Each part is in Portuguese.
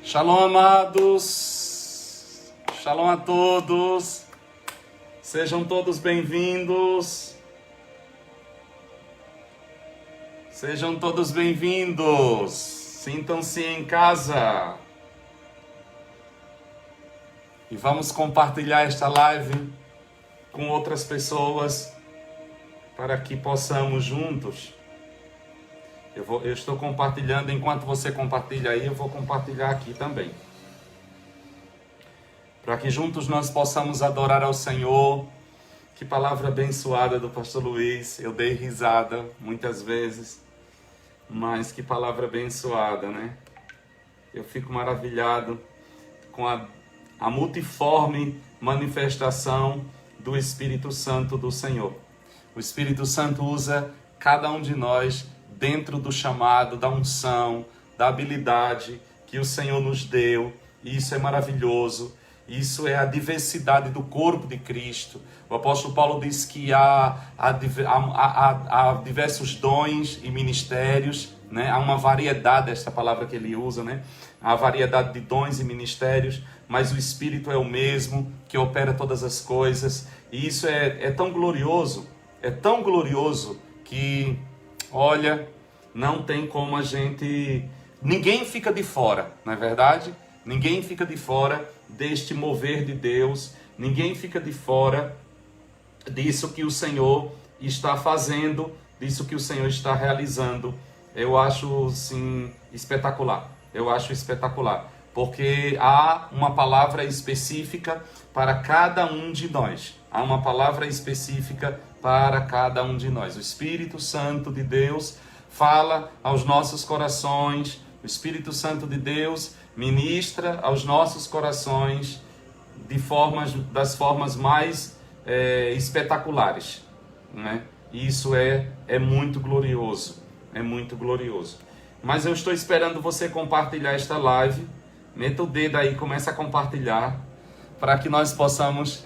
Shalom, amados. Shalom a todos. Sejam todos bem-vindos. Sejam todos bem-vindos. Sintam-se em casa. E vamos compartilhar esta live com outras pessoas para que possamos juntos. Eu estou compartilhando, enquanto você compartilha aí, eu vou compartilhar aqui também. Para que juntos nós possamos adorar ao Senhor. Que palavra abençoada do pastor Luiz. Eu dei risada muitas vezes, mas que palavra abençoada, né? Eu fico maravilhado com a multiforme manifestação do Espírito Santo do Senhor. O Espírito Santo usa cada um de nós dentro do chamado, da unção, da habilidade que o Senhor nos deu. E isso é maravilhoso. Isso é a diversidade do corpo de Cristo. O apóstolo Paulo diz que há diversos dons e ministérios, né? Há uma variedade, essa palavra que ele usa, né? Há variedade de dons e ministérios, mas o Espírito é o mesmo, que opera todas as coisas. E isso é tão glorioso que, olha, não tem como a gente... Ninguém fica de fora, não é verdade? Ninguém fica de fora deste mover de Deus. Ninguém fica de fora disso que o Senhor está fazendo, disso que o Senhor está realizando. Eu acho, sim, espetacular. Eu acho espetacular. Porque há uma palavra específica para cada um de nós. Há uma palavra específica para cada um de nós. O Espírito Santo de Deus fala aos nossos corações. O Espírito Santo de Deus ministra aos nossos corações das formas mais espetaculares, né? Isso é muito glorioso. É muito glorioso. Mas eu estou esperando você compartilhar esta live. Meta o dedo aí, começa a compartilhar, para que nós possamos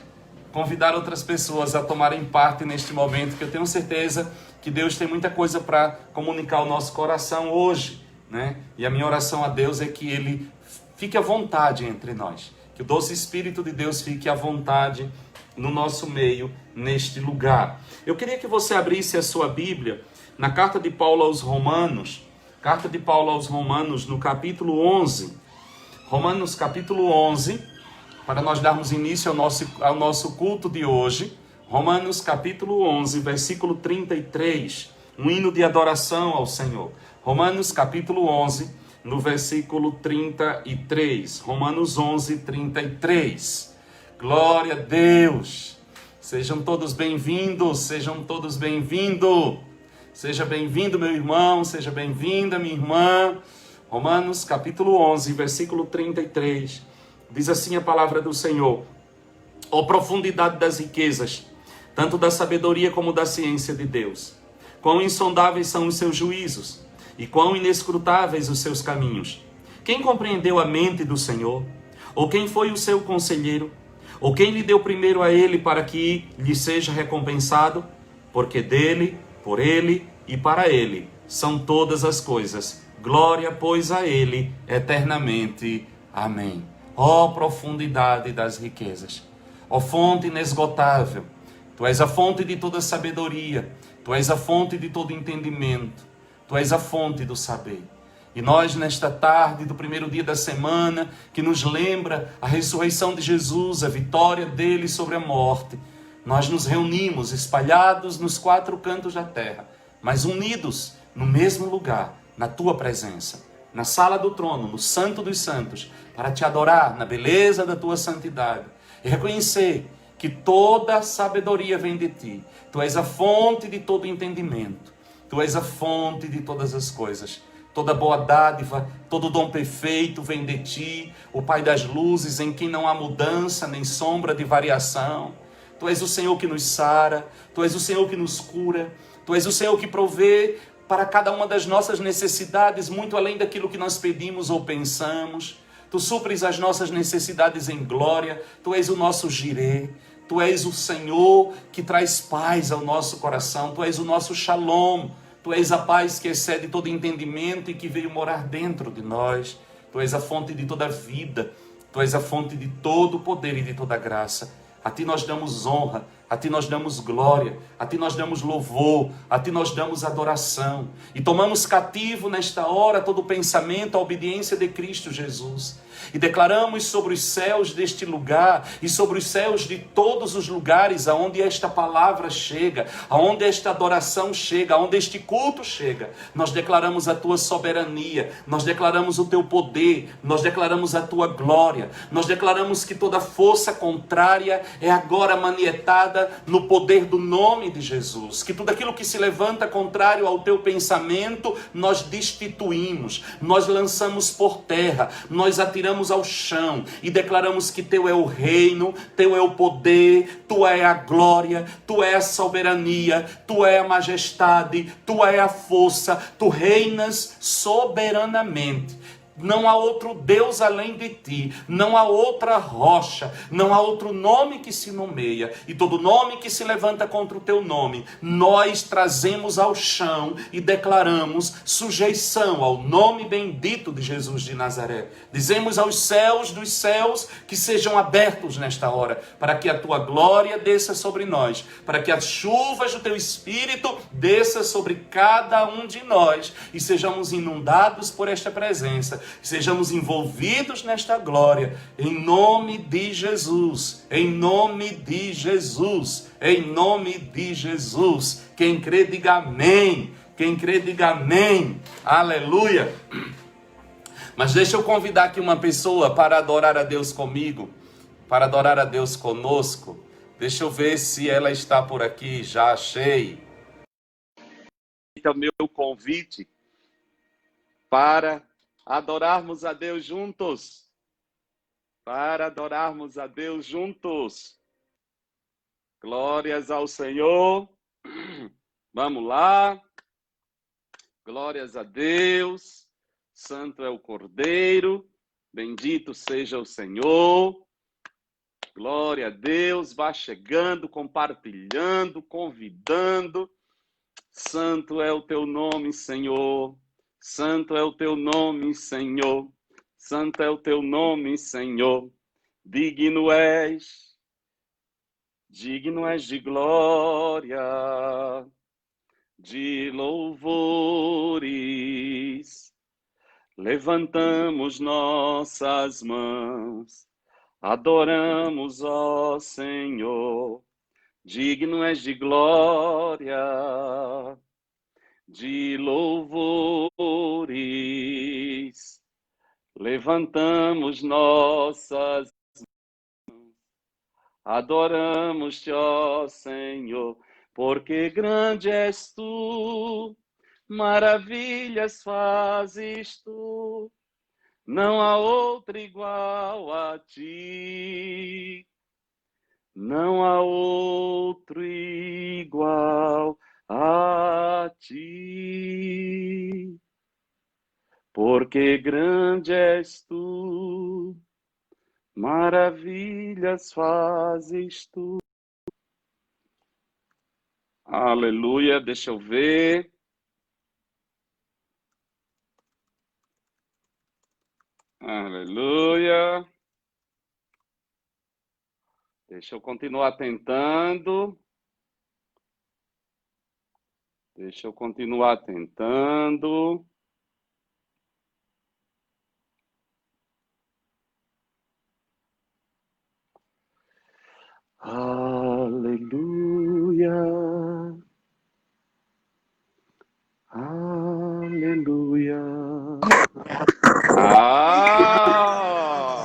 convidar outras pessoas a tomarem parte neste momento, que eu tenho certeza que Deus tem muita coisa para comunicar ao nosso coração hoje, né? E a minha oração a Deus é que Ele fique à vontade entre nós, que o doce Espírito de Deus fique à vontade no nosso meio, neste lugar. Eu queria que você abrisse a sua Bíblia na carta de Paulo aos Romanos, no capítulo 11, Romanos capítulo 11, para nós darmos início ao nosso culto de hoje. Romanos capítulo 11, versículo 33, um hino de adoração ao Senhor. Romanos capítulo 11, no versículo 33. Romanos 11, 33. Glória a Deus. Sejam todos bem-vindos, sejam todos bem-vindos. Seja bem-vindo, meu irmão, seja bem-vinda, minha irmã. Romanos capítulo 11, versículo 33. Diz assim a palavra do Senhor: ó profundidade das riquezas, tanto da sabedoria como da ciência de Deus. Quão insondáveis são os seus juízos, e quão inescrutáveis os seus caminhos. Quem compreendeu a mente do Senhor? Ou quem foi o seu conselheiro? Ou quem lhe deu primeiro a ele para que lhe seja recompensado? Porque dele, por ele e para ele são todas as coisas. Glória, pois, a ele eternamente. Amém. Ó profundidade das riquezas, ó fonte inesgotável, Tu és a fonte de toda sabedoria, Tu és a fonte de todo entendimento, Tu és a fonte do saber. E nós, nesta tarde do primeiro dia da semana, que nos lembra a ressurreição de Jesus, a vitória dele sobre a morte, nós nos reunimos espalhados nos quatro cantos da terra, mas unidos no mesmo lugar, na Tua presença, na sala do trono, no Santo dos Santos, para Te adorar na beleza da Tua santidade e reconhecer que toda sabedoria vem de Ti. Tu és a fonte de todo entendimento, Tu és a fonte de todas as coisas. Toda boa dádiva, todo dom perfeito vem de Ti, o Pai das luzes, em quem não há mudança nem sombra de variação. Tu és o Senhor que nos sara, Tu és o Senhor que nos cura, Tu és o Senhor que provê para cada uma das nossas necessidades, muito além daquilo que nós pedimos ou pensamos. Tu supres as nossas necessidades em glória, Tu és o nosso Jirê, Tu és o Senhor que traz paz ao nosso coração, Tu és o nosso Shalom, Tu és a paz que excede todo entendimento e que veio morar dentro de nós. Tu és a fonte de toda vida, Tu és a fonte de todo o poder e de toda graça. A Ti nós damos honra, a Ti nós damos glória, a Ti nós damos louvor, a Ti nós damos adoração. E tomamos cativo nesta hora todo o pensamento, a obediência de Cristo Jesus. E declaramos sobre os céus deste lugar e sobre os céus de todos os lugares aonde esta palavra chega, aonde esta adoração chega, aonde este culto chega. Nós declaramos a Tua soberania, nós declaramos o Teu poder, nós declaramos a Tua glória, nós declaramos que toda força contrária é agora manietada no poder do nome de Jesus. Que tudo aquilo que se levanta contrário ao Teu pensamento, nós destituímos, nós lançamos por terra, nós atiramos ao chão e declaramos que Teu é o reino, Teu é o poder, Tua é a glória, Tua é a soberania, Tua é a majestade, Tua é a força, Tu reinas soberanamente. Não há outro Deus além de Ti, não há outra rocha, não há outro nome que se nomeia, e todo nome que se levanta contra o Teu nome, nós trazemos ao chão e declaramos sujeição ao nome bendito de Jesus de Nazaré. Dizemos aos céus dos céus que sejam abertos nesta hora, para que a Tua glória desça sobre nós, para que as chuvas do Teu Espírito desça sobre cada um de nós, e sejamos inundados por esta presença, sejamos envolvidos nesta glória, em nome de Jesus, em nome de Jesus, em nome de Jesus. Quem crê, diga amém. Quem crê, diga amém. Aleluia. Mas deixa eu convidar aqui uma pessoa para adorar a Deus comigo, para adorar a Deus conosco. Deixa eu ver se ela está por aqui. Já achei. Então, meu convite para adorarmos a Deus juntos. Para adorarmos a Deus juntos. Glórias ao Senhor. Vamos lá. Glórias a Deus. Santo é o Cordeiro. Bendito seja o Senhor. Glória a Deus. Vá chegando, compartilhando, convidando. Santo é o Teu nome, Senhor. Santo é o Teu nome, Senhor. Santo é o Teu nome, Senhor. Digno és de glória, de louvores. Levantamos nossas mãos, adoramos, ó Senhor. Digno és de glória, de louvores. Levantamos nossas mãos, adoramos-te, ó Senhor, porque grande és tu, maravilhas fazes tu, não há outro igual a ti, não há outro igual a ti, porque grande és tu, maravilhas fazes tu. Aleluia, deixa eu ver. Aleluia. Deixa eu continuar tentando. Deixa eu continuar tentando. Aleluia. Aleluia.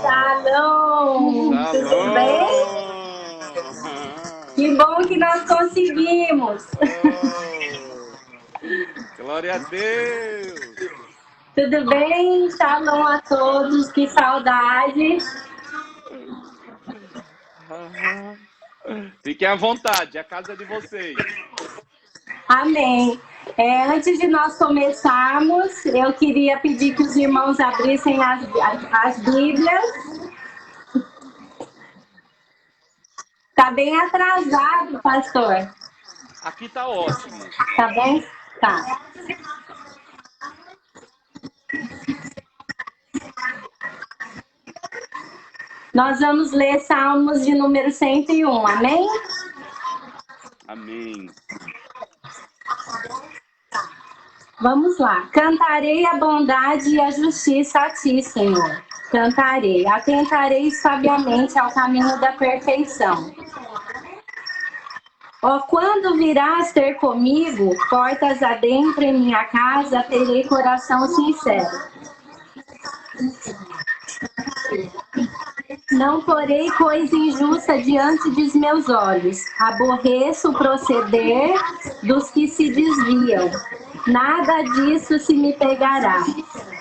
Shalom! Tudo bem? Que bom que nós conseguimos! Glória a Deus! Tudo bem? Shalom a todos, que saudade! Fiquem à vontade, a casa é de vocês. Amém! Antes de nós começarmos, eu queria pedir que os irmãos abrissem as Bíblias. Tá bem atrasado, pastor. Aqui tá ótimo. Tá bem? Tá. Nós vamos ler Salmos de número 101, amém? Amém. Vamos lá. Cantarei a bondade e a justiça a ti, Senhor. Cantarei, atentarei sabiamente ao caminho da perfeição. Ó, quando virás ter comigo, portas adentro em minha casa, terei coração sincero. Não porei coisa injusta diante dos meus olhos. Aborreço o proceder dos que se desviam. Nada disso se me pegará.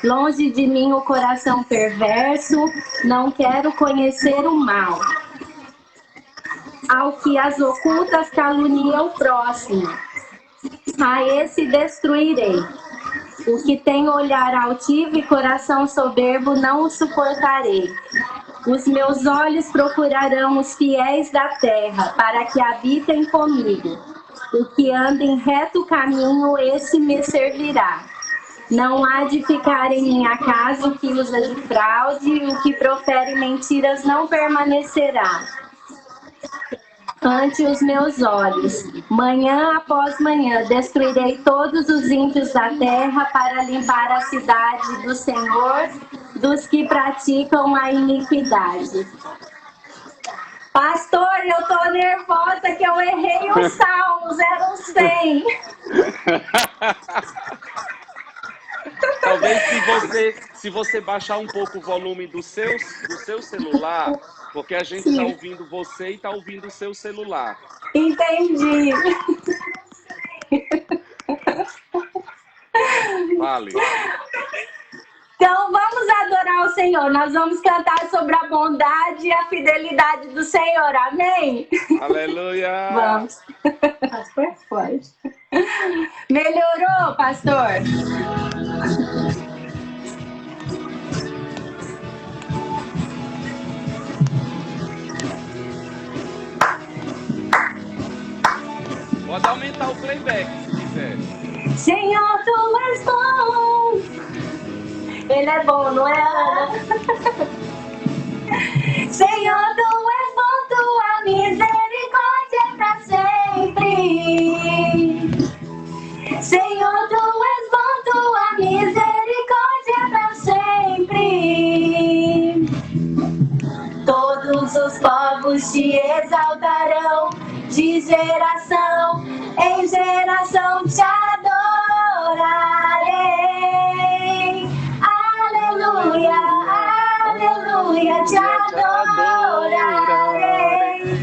Longe de mim o coração perverso, não quero conhecer o mal. Ao que as ocultas calunia o próximo, a esse destruirei. O que tem olhar altivo e coração soberbo não o suportarei. Os meus olhos procurarão os fiéis da terra, para que habitem comigo. O que anda em reto caminho, esse me servirá. Não há de ficar em minha casa o que usa de fraude, e o que profere mentiras não permanecerá ante os meus olhos. Manhã após manhã destruirei todos os ímpios da terra para limpar a cidade do Senhor dos que praticam a iniquidade. Pastor, eu tô nervosa que eu errei os salmos, eram 100. Talvez se você baixar um pouco o volume do seu celular, porque a gente está ouvindo você e está ouvindo o seu celular. Entendi. Vale. Então vamos adorar o Senhor. Nós vamos cantar sobre a bondade e a fidelidade do Senhor. Amém? Aleluia. Vamos. Pastor forte. Melhorou, pastor? Pode aumentar o playback se quiser. Senhor, tu és bom. Ele é bom, não é, Ana? Senhor, tu és bom, tua misericórdia é pra sempre. Senhor, tu és bom, tua misericórdia é pra sempre. Todos os povos te exaltarão, de geração em geração te adorarei. Aleluia, aleluia, te adorarei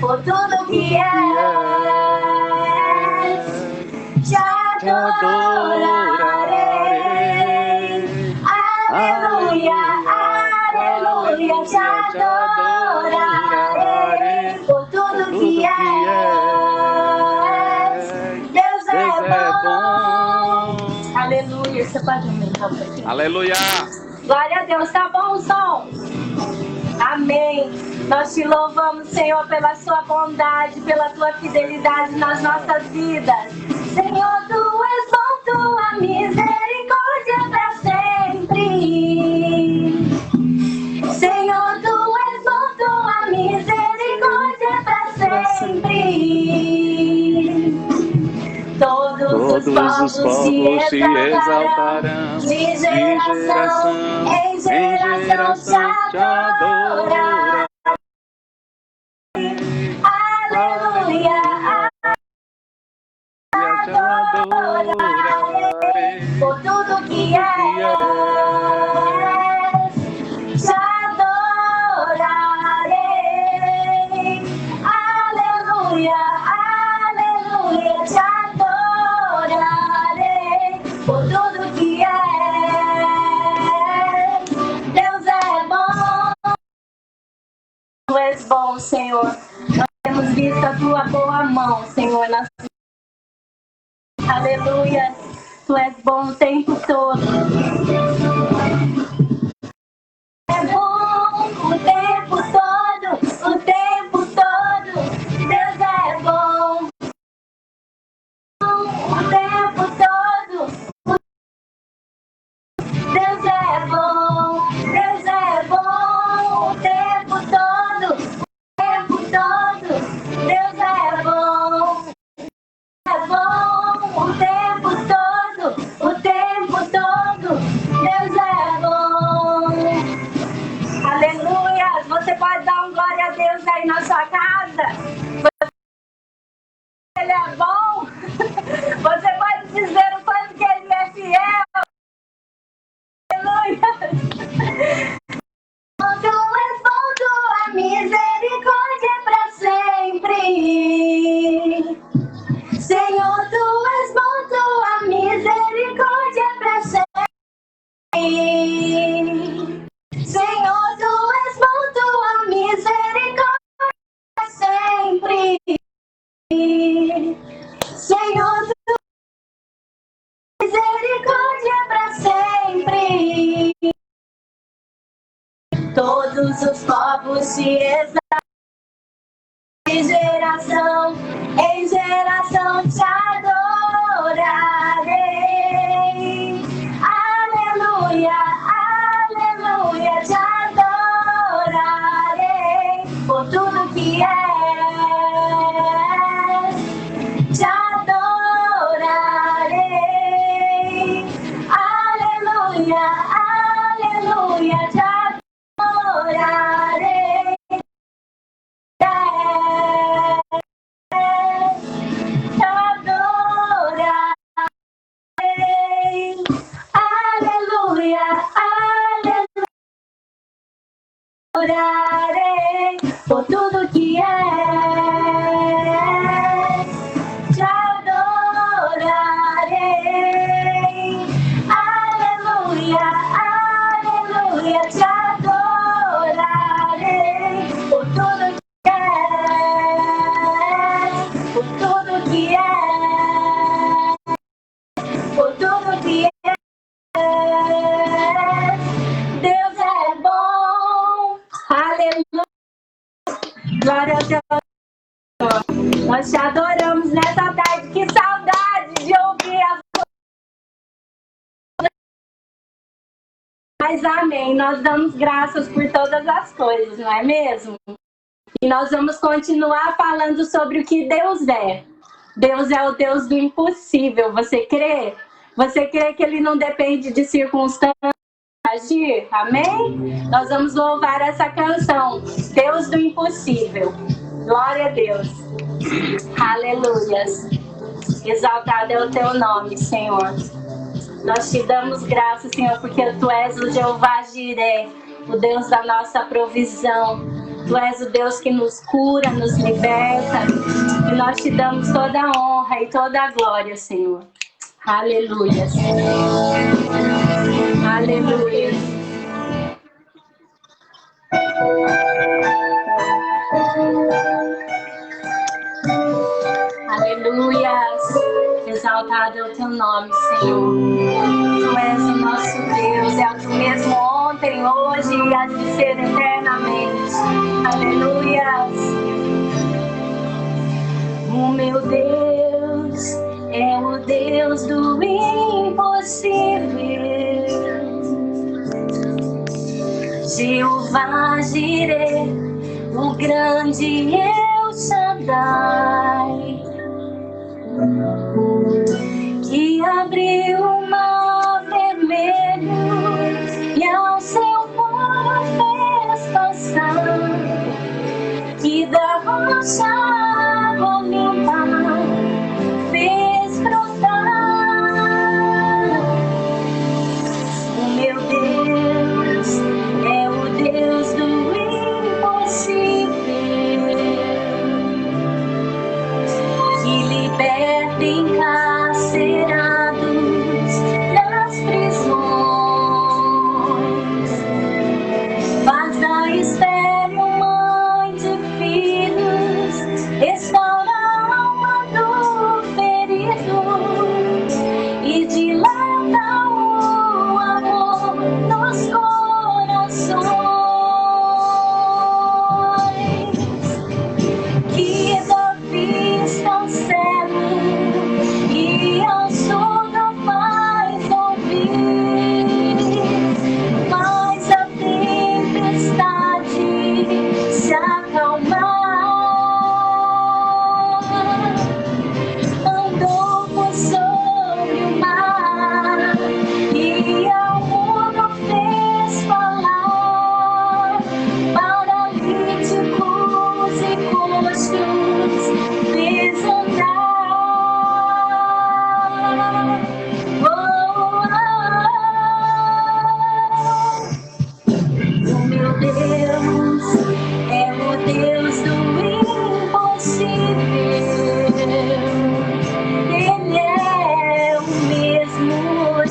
por tudo que és. Te adorarei. Aleluia, aleluia, te adorarei por tudo que és. Deus é bom. Aleluia, você pode aumentar um pouquinho? Aleluia. Glória a Deus, tá bom o som? Amém. Nós te louvamos, Senhor, pela sua bondade, pela tua fidelidade nas nossas vidas. Senhor, tu és bom, tua misericórdia pra sempre. Senhor, tu és bom, tua misericórdia pra sempre. Todos os povos te exaltarão, de geração em geração te adorarão. Aleluia, adorarei por tudo que és. Te adorarei. Aleluia, aleluia, te adorarei por tudo que és. Deus é bom. Tu és bom, Senhor. Nós temos visto a tua boa mão, Senhor. Aleluia. Tu és bom o tempo todo. É bom o tempo todo, o tempo todo. Deus é bom. O tempo todo. Deus é bom. Deus é bom o tempo todo. aí na sua casa. Ele é bom. Você pode dizer o quanto que ele é fiel. Aleluia. Tu és bom, tua misericórdia é para sempre. Senhor, tu és bom, tua misericórdia é para sempre. Senhor, tu és bom, tua misericórdia é para sempre. Senhor, tua misericórdia é para sempre. Todos os povos te exaltam, de geração em geração te adorarei. Aleluia, aleluia, te adorarei por tudo que és, te adorarei. Aleluia, aleluia, te adorarei. Te adorarei. Aleluia, aleluia, adorarei por tudo que és, te adorarei. Aleluia, aleluia, te adorarei por tudo que és, por tudo que és, por tudo que és. Deus é bom. Aleluia. Glória a Deus. Nós te adoramos nessa tarde. Que saudade de ouvir a Mas amém, nós damos graças por todas as coisas, não é mesmo? E nós vamos continuar falando sobre o que Deus é. Deus é o Deus do impossível, você crê? Você crê que Ele não depende de circunstâncias para agir? Amém? Nós vamos louvar essa canção, Deus do impossível. Glória a Deus. Aleluias. Exaltado é o teu nome, Senhor. Nós te damos graças, Senhor, porque Tu és o Jeová Jiré, o Deus da nossa provisão. Tu és o Deus que nos cura, nos liberta. E nós te damos toda a honra e toda a glória, Senhor. Aleluia. Aleluia. Aleluias. Exaltado é o teu nome, Senhor. Tu és o nosso Deus, é o mesmo ontem, hoje e há de ser eternamente. Aleluias. O meu Deus é o Deus do impossível. Jeová Jiré, o grande El Shaddai, que abriu o mar vermelho e ao seu povo fez passar, que da rocha água limpa fez brotar. O meu Deus é o Deus do impossível, que liberta encarcerados das prisões, faz da estéril mãe de filhos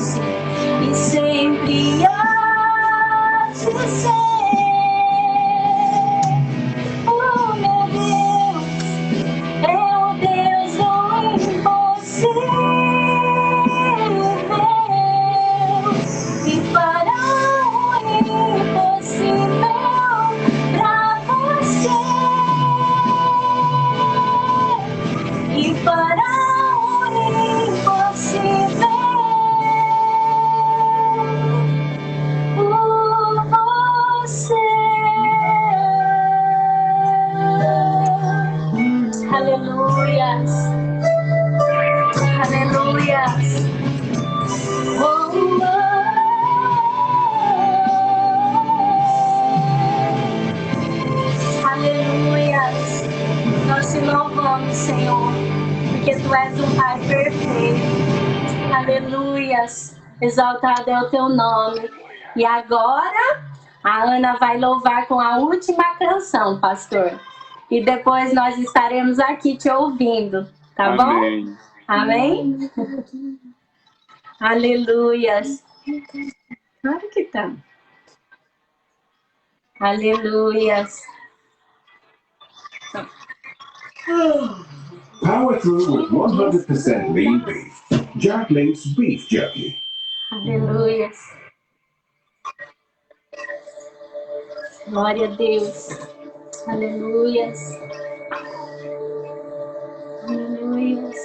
trouxe e sempre há de ser. Oh, meu Deus, é o Deus do impossível e fará o impossível pra você. E fará o impossível por você. Aleluias, aleluias. Oh, oh. Aleluias. Nós te louvamos, Senhor, porque Tu és um Pai perfeito. Aleluias. Exaltado é o Teu nome. E agora, a Ana vai louvar com a última canção, pastor. E depois nós estaremos aqui te ouvindo, tá Amém. bom? Amém? Aleluias. Claro que tá. Aleluias. Power through with 100% lean beef. Jack Link's Beef Jerky. Aleluias. Glória a Deus. Aleluias. Aleluias.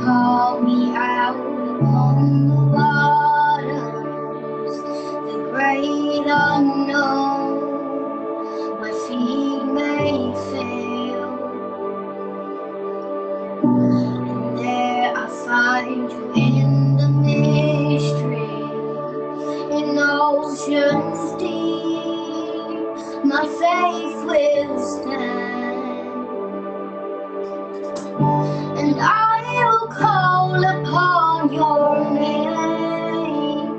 Call me out upon the waters, the great unknown. My feet may fail, and there I find you in the mystery, in oceans deep. My faith will stand, and I will call upon your name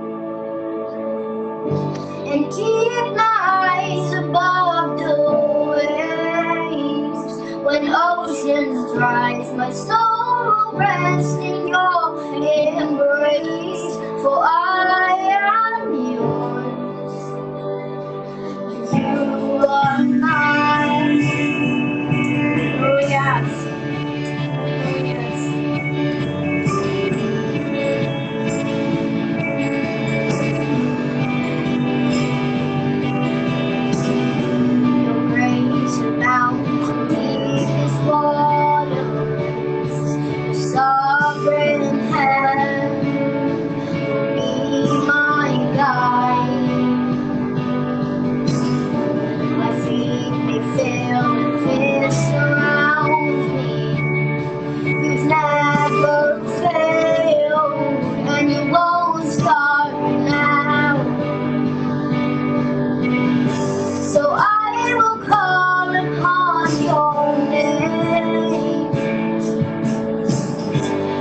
and keep my eyes above the waves. When oceans rise, my soul will rest in your embrace, for I am yours, you are mine. Oh, yes. Your grace abounds in deepest waters. Your sovereign hand will be my guide. My feet may fail and fear surrounds me. You've never failed, and you won't start now. So I will call upon your name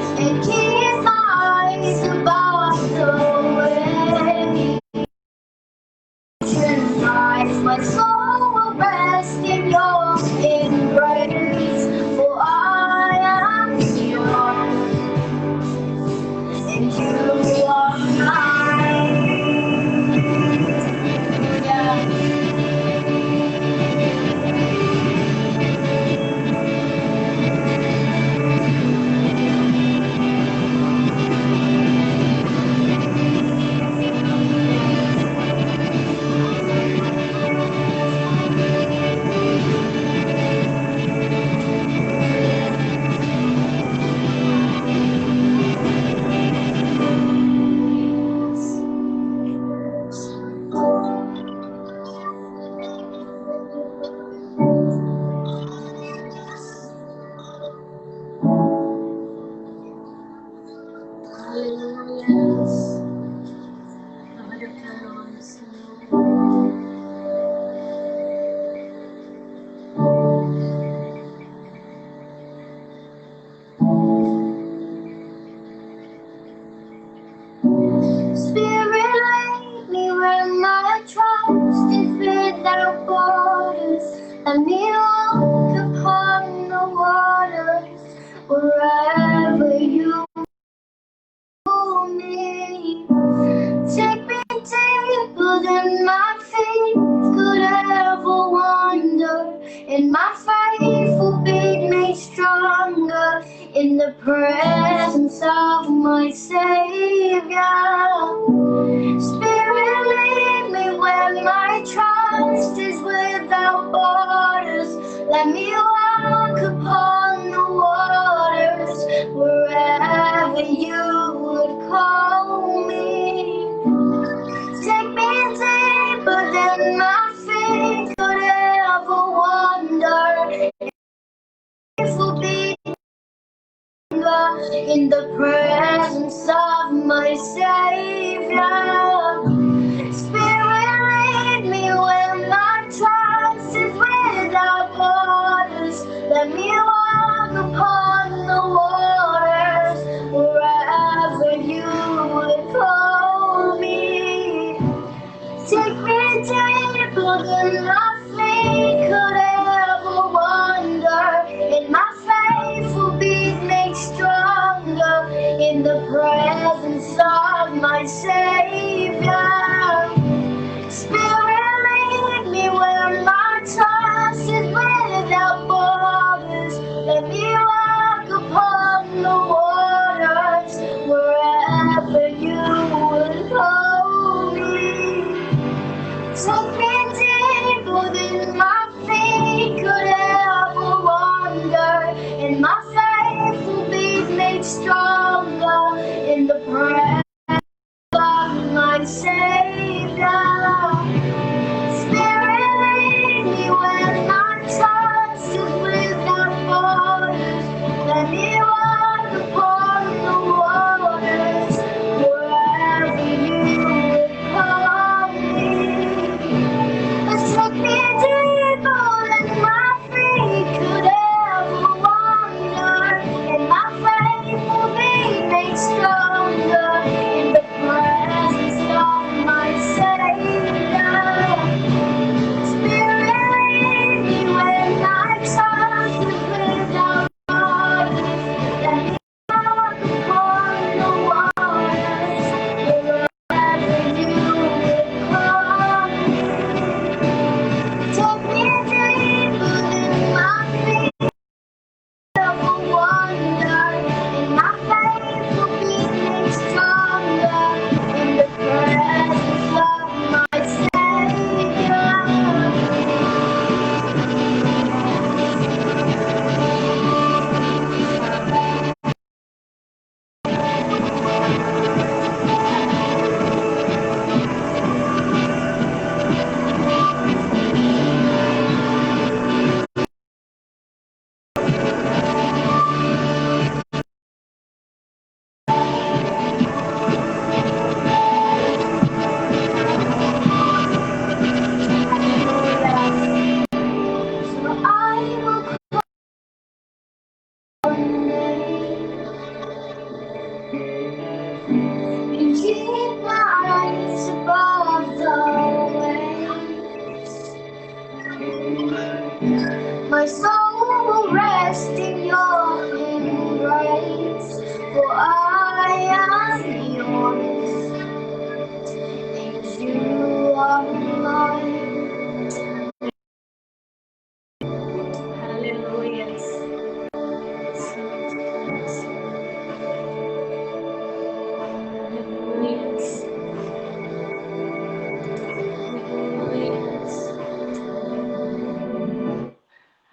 and keep my eyes above the waves. Rise, my soul will rest in your embrace, for I am yours, and you are mine. Yeah. me. Take me deeper than my feet could ever wander, and my faith will be made stronger in the presence of my Savior. Spirit, lead me where my trust is without borders. Let me walk upon the waters wherever you would call me. Take me deeper than my feet could ever wander. It will be in the presence of my Savior. Spirit, lead me where my trust is without borders. Let me walk upon the waters wherever you would call me. Take me deeper than my feet could ever wander, and my faith will be made stronger in the presence of my Savior. Spirit, lead me where my trust is without borders. Let me walk upon the waters wherever you would call me. Take me deeper than my feet could ever wander, and my faith will be made stronger in the presence of my Savior. Spirit, lead me where my trust is without borders. Let me walk upon the waters wherever you would call me. Take me deeper than my feet could ever wander, and my faith will be made stronger in the presence of my Savior. Spirit, lead me where my trust is without borders. Let me walk upon the waters wherever you would call me. Take me deeper than my feet ever wander, and my faith will be made stronger in the presence of my Savior. So I will call your name and keep my eyes above the waves. My soul will rest in your embrace, for I am yours and you are mine. Hallelujah.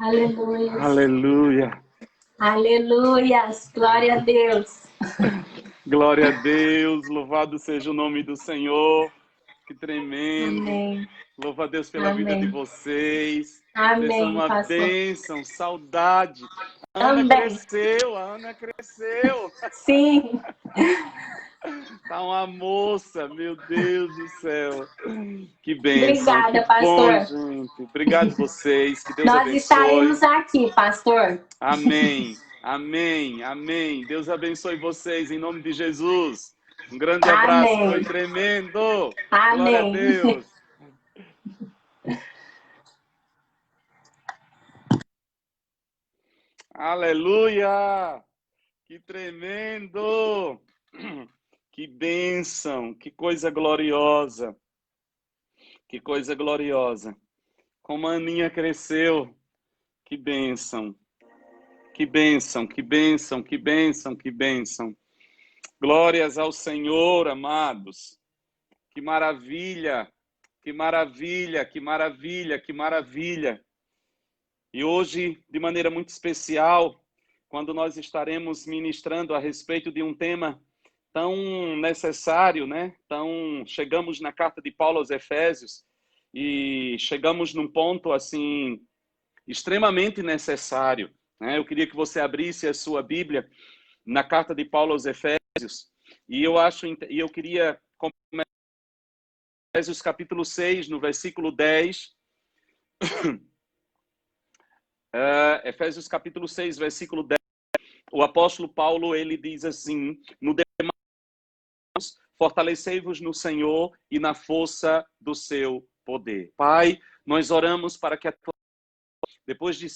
Aleluia. Aleluia. Aleluia. Glória a Deus. Glória a Deus. Louvado seja o nome do Senhor. Que tremendo. Amém. Louva a Deus pela vida de Amém. vocês. Vocês são Amém, uma pastor. bênção, saudade. A Ana Também. cresceu, a Ana cresceu. Sim. Tá uma moça, meu Deus do céu. Que bênção. Obrigada, que pastor. bom, gente. Obrigado vocês. Que Deus Nós abençoe. estaremos aqui, pastor. Amém. Amém. Amém. Deus abençoe vocês em nome de Jesus. Um grande abraço. Amém. Foi tremendo. Amém. Glória a Deus. Aleluia. Que tremendo. Que bênção, que coisa gloriosa. Que coisa gloriosa. Como a Aninha cresceu. Que bênção. Que bênção, que bênção, que bênção, que bênção. Glórias ao Senhor, amados. Que maravilha, que maravilha, que maravilha, que maravilha. E hoje, de maneira muito especial, quando nós estaremos ministrando a respeito de um tema tão necessário, né? Chegamos na carta de Paulo aos Efésios e chegamos num ponto assim extremamente necessário, né? Eu queria que você abrisse a sua Bíblia na carta de Paulo aos Efésios e eu queria começar Efésios capítulo 6, no versículo 10. Efésios capítulo 6, versículo 10. O apóstolo Paulo, ele diz assim: no demais, fortalecei-vos no Senhor e na força do seu poder. Pai, nós oramos para que depois de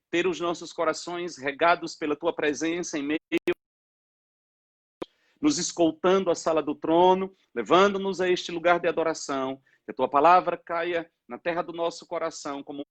ter os nossos corações regados pela tua presença em meio, nos escoltando à sala do trono, levando-nos a este lugar de adoração, que a tua palavra caia na terra do nosso coração como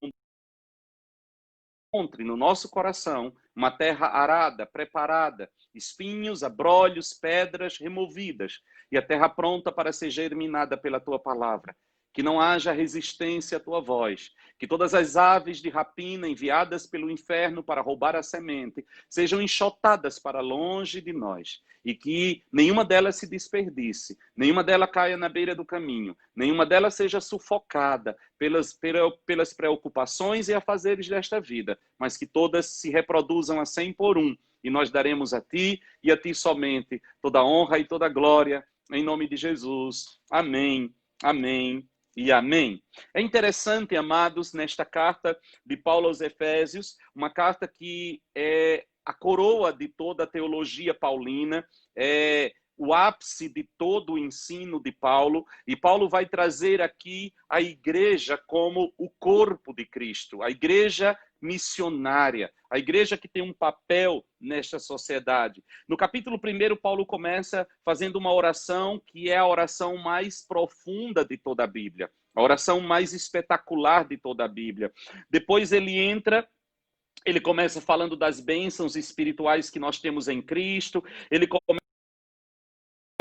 encontre no nosso coração uma terra arada, preparada, espinhos, abrolhos, pedras removidas, e a terra pronta para ser germinada pela tua palavra. Que não haja resistência à tua voz, que todas as aves de rapina enviadas pelo inferno para roubar a semente sejam enxotadas para longe de nós, e que nenhuma delas se desperdice, nenhuma delas caia na beira do caminho, nenhuma delas seja sufocada pelas preocupações e afazeres desta vida, mas que todas se reproduzam a 100 por 1, e nós daremos a ti e a ti somente toda a honra e toda a glória, em nome de Jesus. Amém, amém e amém. É interessante, amados, nesta carta de Paulo aos Efésios, uma carta que é a coroa de toda a teologia paulina, é o ápice de todo o ensino de Paulo, e Paulo vai trazer aqui a igreja como o corpo de Cristo, a igreja missionária, a igreja que tem um papel nesta sociedade. No capítulo 1, Paulo começa fazendo uma oração que é a oração mais profunda de toda a Bíblia, a oração mais espetacular de toda a Bíblia. Depois ele começa falando das bênçãos espirituais que nós temos em Cristo, ele começa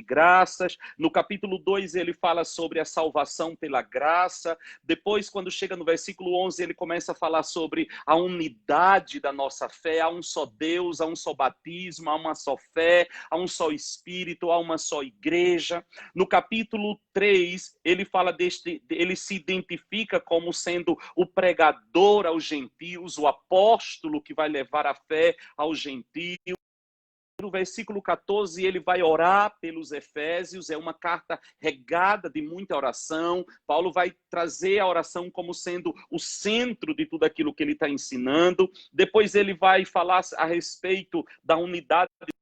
graças. No capítulo 2, ele fala sobre a salvação pela graça. Depois, quando chega no versículo 11, ele começa a falar sobre a unidade da nossa fé. Há um só Deus, há um só batismo, há uma só fé, há um só Espírito, há uma só igreja. No capítulo 3, ele se identifica como sendo o pregador aos gentios, o apóstolo que vai levar a fé aos gentios. No versículo 14, ele vai orar pelos Efésios, é uma carta regada de muita oração. Paulo vai trazer a oração como sendo o centro de tudo aquilo que ele está ensinando. Depois ele vai falar a respeito da unidade de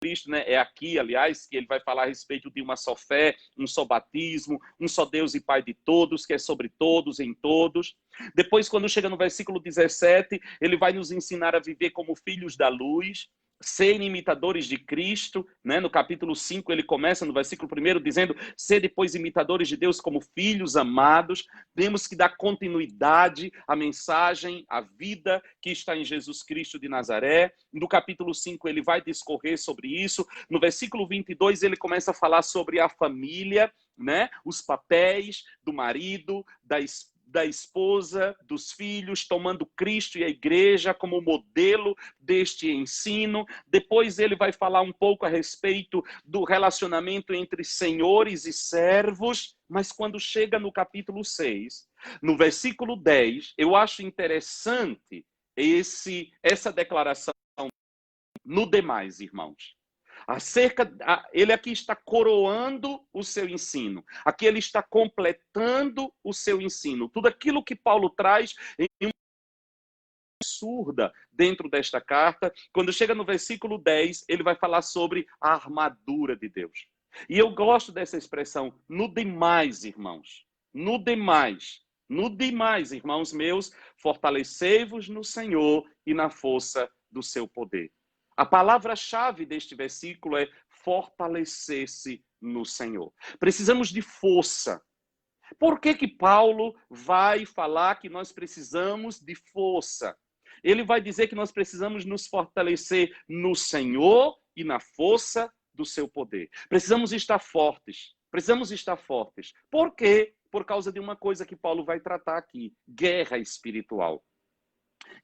Cristo, né? É aqui, aliás, que ele vai falar a respeito de uma só fé, um só batismo, um só Deus e Pai de todos, que é sobre todos, em todos. Depois, quando chega no versículo 17, ele vai nos ensinar a viver como filhos da luz, serem imitadores de Cristo, né? No capítulo 5 ele começa no versículo 1 dizendo: ser depois imitadores de Deus como filhos amados. Temos que dar continuidade à mensagem, à vida que está em Jesus Cristo de Nazaré. No capítulo 5 ele vai discorrer sobre isso. No versículo 22 ele começa a falar sobre a família, né? Os papéis do marido, da esposa, dos filhos, tomando Cristo e a igreja como modelo deste ensino. Depois ele vai falar um pouco a respeito do relacionamento entre senhores e servos, mas quando chega no capítulo 6, no versículo 10, eu acho interessante essa declaração no demais, irmãos. Ele aqui está coroando o seu ensino. Aqui ele está completando o seu ensino. Tudo aquilo que Paulo traz em uma absurda dentro desta carta. Quando chega no versículo 10, ele vai falar sobre a armadura de Deus. E eu gosto dessa expressão, no demais, irmãos. No demais. No demais, irmãos meus, fortalecei-vos no Senhor e na força do seu poder. A palavra-chave deste versículo é fortalecer-se no Senhor. Precisamos de força. Por que Paulo vai falar que nós precisamos de força? Ele vai dizer que nós precisamos nos fortalecer no Senhor e na força do seu poder. Precisamos estar fortes. Precisamos estar fortes. Por quê? Por causa de uma coisa que Paulo vai tratar aqui: guerra espiritual.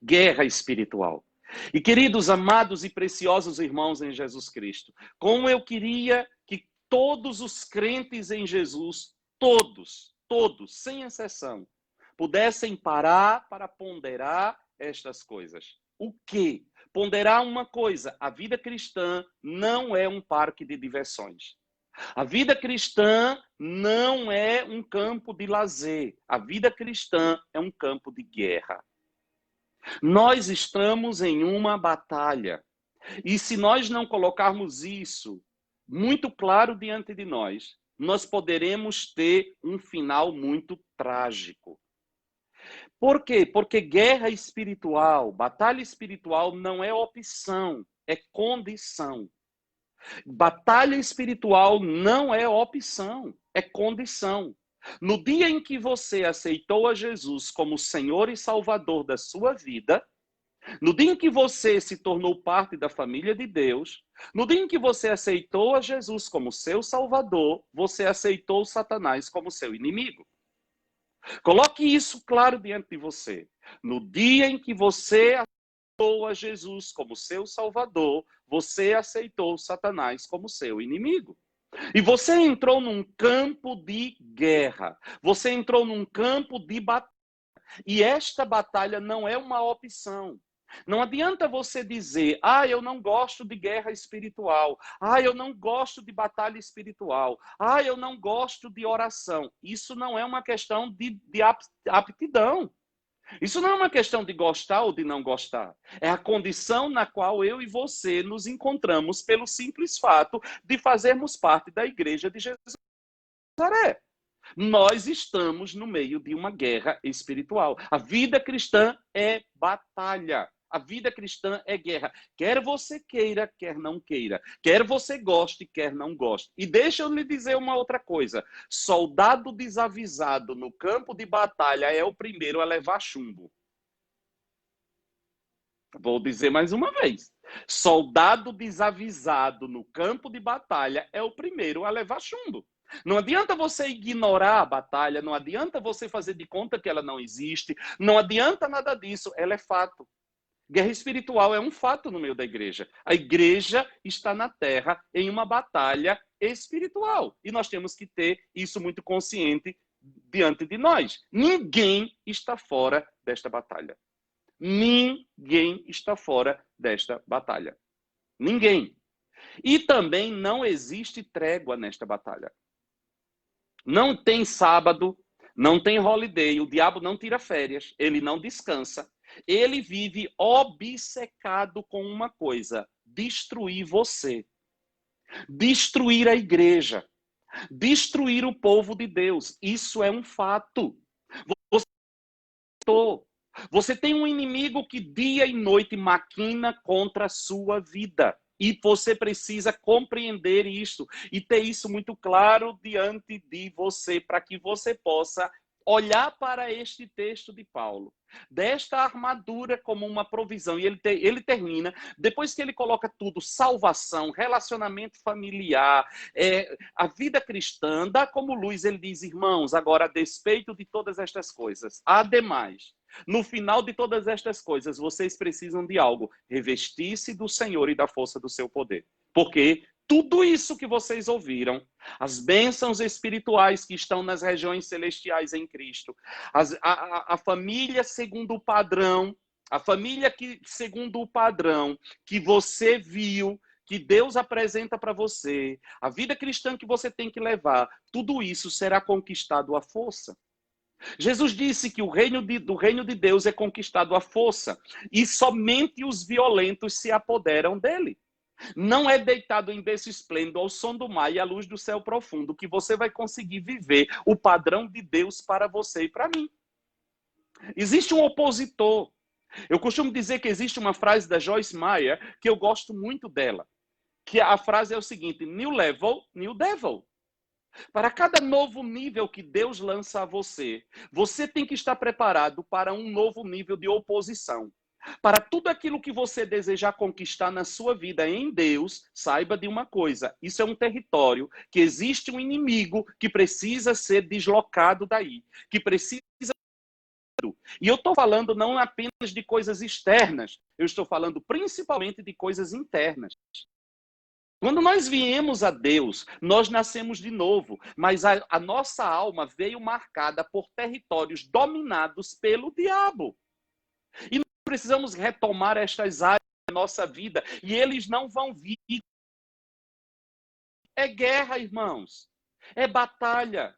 Guerra espiritual. E queridos, amados e preciosos irmãos em Jesus Cristo, como eu queria que todos os crentes em Jesus, todos, sem exceção, pudessem parar para ponderar estas coisas. O quê? Ponderar uma coisa: a vida cristã não é um parque de diversões. A vida cristã não é um campo de lazer. A vida cristã é um campo de guerra. Nós estamos em uma batalha. E se nós não colocarmos isso muito claro diante de nós, nós poderemos ter um final muito trágico. Por quê? Porque guerra espiritual, batalha espiritual não é opção, é condição. Batalha espiritual não é opção, é condição. No dia em que você aceitou a Jesus como Senhor e Salvador da sua vida, no dia em que você se tornou parte da família de Deus, no dia em que você aceitou a Jesus como seu Salvador, você aceitou Satanás como seu inimigo. Coloque isso claro diante de você. No dia em que você aceitou a Jesus como seu Salvador, você aceitou Satanás como seu inimigo. E você entrou num campo de guerra. Você entrou num campo de batalha. E esta batalha não é uma opção. Não adianta você dizer: eu não gosto de guerra espiritual. Eu não gosto de batalha espiritual. Eu não gosto de oração. Isso não é uma questão de aptidão. Isso não é uma questão de gostar ou de não gostar. É a condição na qual eu e você nos encontramos pelo simples fato de fazermos parte da igreja de Jesus de Nazaré. Nós estamos no meio de uma guerra espiritual. A vida cristã é batalha. A vida cristã é guerra. Quer você queira, quer não queira. Quer você goste, quer não goste. E deixa eu lhe dizer uma outra coisa. Soldado desavisado no campo de batalha é o primeiro a levar chumbo. Vou dizer mais uma vez. Soldado desavisado no campo de batalha é o primeiro a levar chumbo. Não adianta você ignorar a batalha, não adianta você fazer de conta que ela não existe, não adianta nada disso, ela é fato. Guerra espiritual é um fato no meio da igreja. A igreja está na terra em uma batalha espiritual. E nós temos que ter isso muito consciente diante de nós. Ninguém está fora desta batalha. Ninguém está fora desta batalha. Ninguém. E também não existe trégua nesta batalha. Não tem sábado, não tem holiday, o diabo não tira férias, ele não descansa. Ele vive obcecado com uma coisa: destruir você. Destruir a igreja. Destruir o povo de Deus. Isso é um fato. Você tem um inimigo que dia e noite maquina contra a sua vida. E você precisa compreender isso e ter isso muito claro diante de você, para que você possa olhar para este texto de Paulo, desta armadura como uma provisão. E ele termina, depois que ele coloca tudo: salvação, relacionamento familiar, a vida cristã, dá como luz. Ele diz: irmãos, agora, a despeito de todas estas coisas, ademais, no final de todas estas coisas, vocês precisam de algo: revestir-se do Senhor e da força do seu poder. Porque tudo isso que vocês ouviram, as bênçãos espirituais que estão nas regiões celestiais em Cristo, a família segundo o padrão, a família que segundo o padrão que você viu, que Deus apresenta para você, a vida cristã que você tem que levar, tudo isso será conquistado à força. Jesus disse que o reino de Deus é conquistado à força, e somente os violentos se apoderam dele. Não é deitado em berço esplêndido ao som do mar e à luz do céu profundo que você vai conseguir viver o padrão de Deus para você e para mim. Existe um opositor. Eu costumo dizer que existe uma frase da Joyce Meyer que eu gosto muito dela. que a frase é o seguinte: new level, new devil. Para cada novo nível que Deus lança a você, você tem que estar preparado para um novo nível de oposição. Para tudo aquilo que você desejar conquistar na sua vida em Deus, saiba de uma coisa: isso é um território que existe um inimigo que precisa ser deslocado daí, que precisa. E eu estou falando não apenas de coisas externas, eu estou falando principalmente de coisas internas. Quando nós viemos a Deus, nós nascemos de novo, mas a nossa alma veio marcada por territórios dominados pelo diabo. E nós precisamos retomar estas áreas da nossa vida, e eles não vão vir. É guerra, irmãos. É batalha.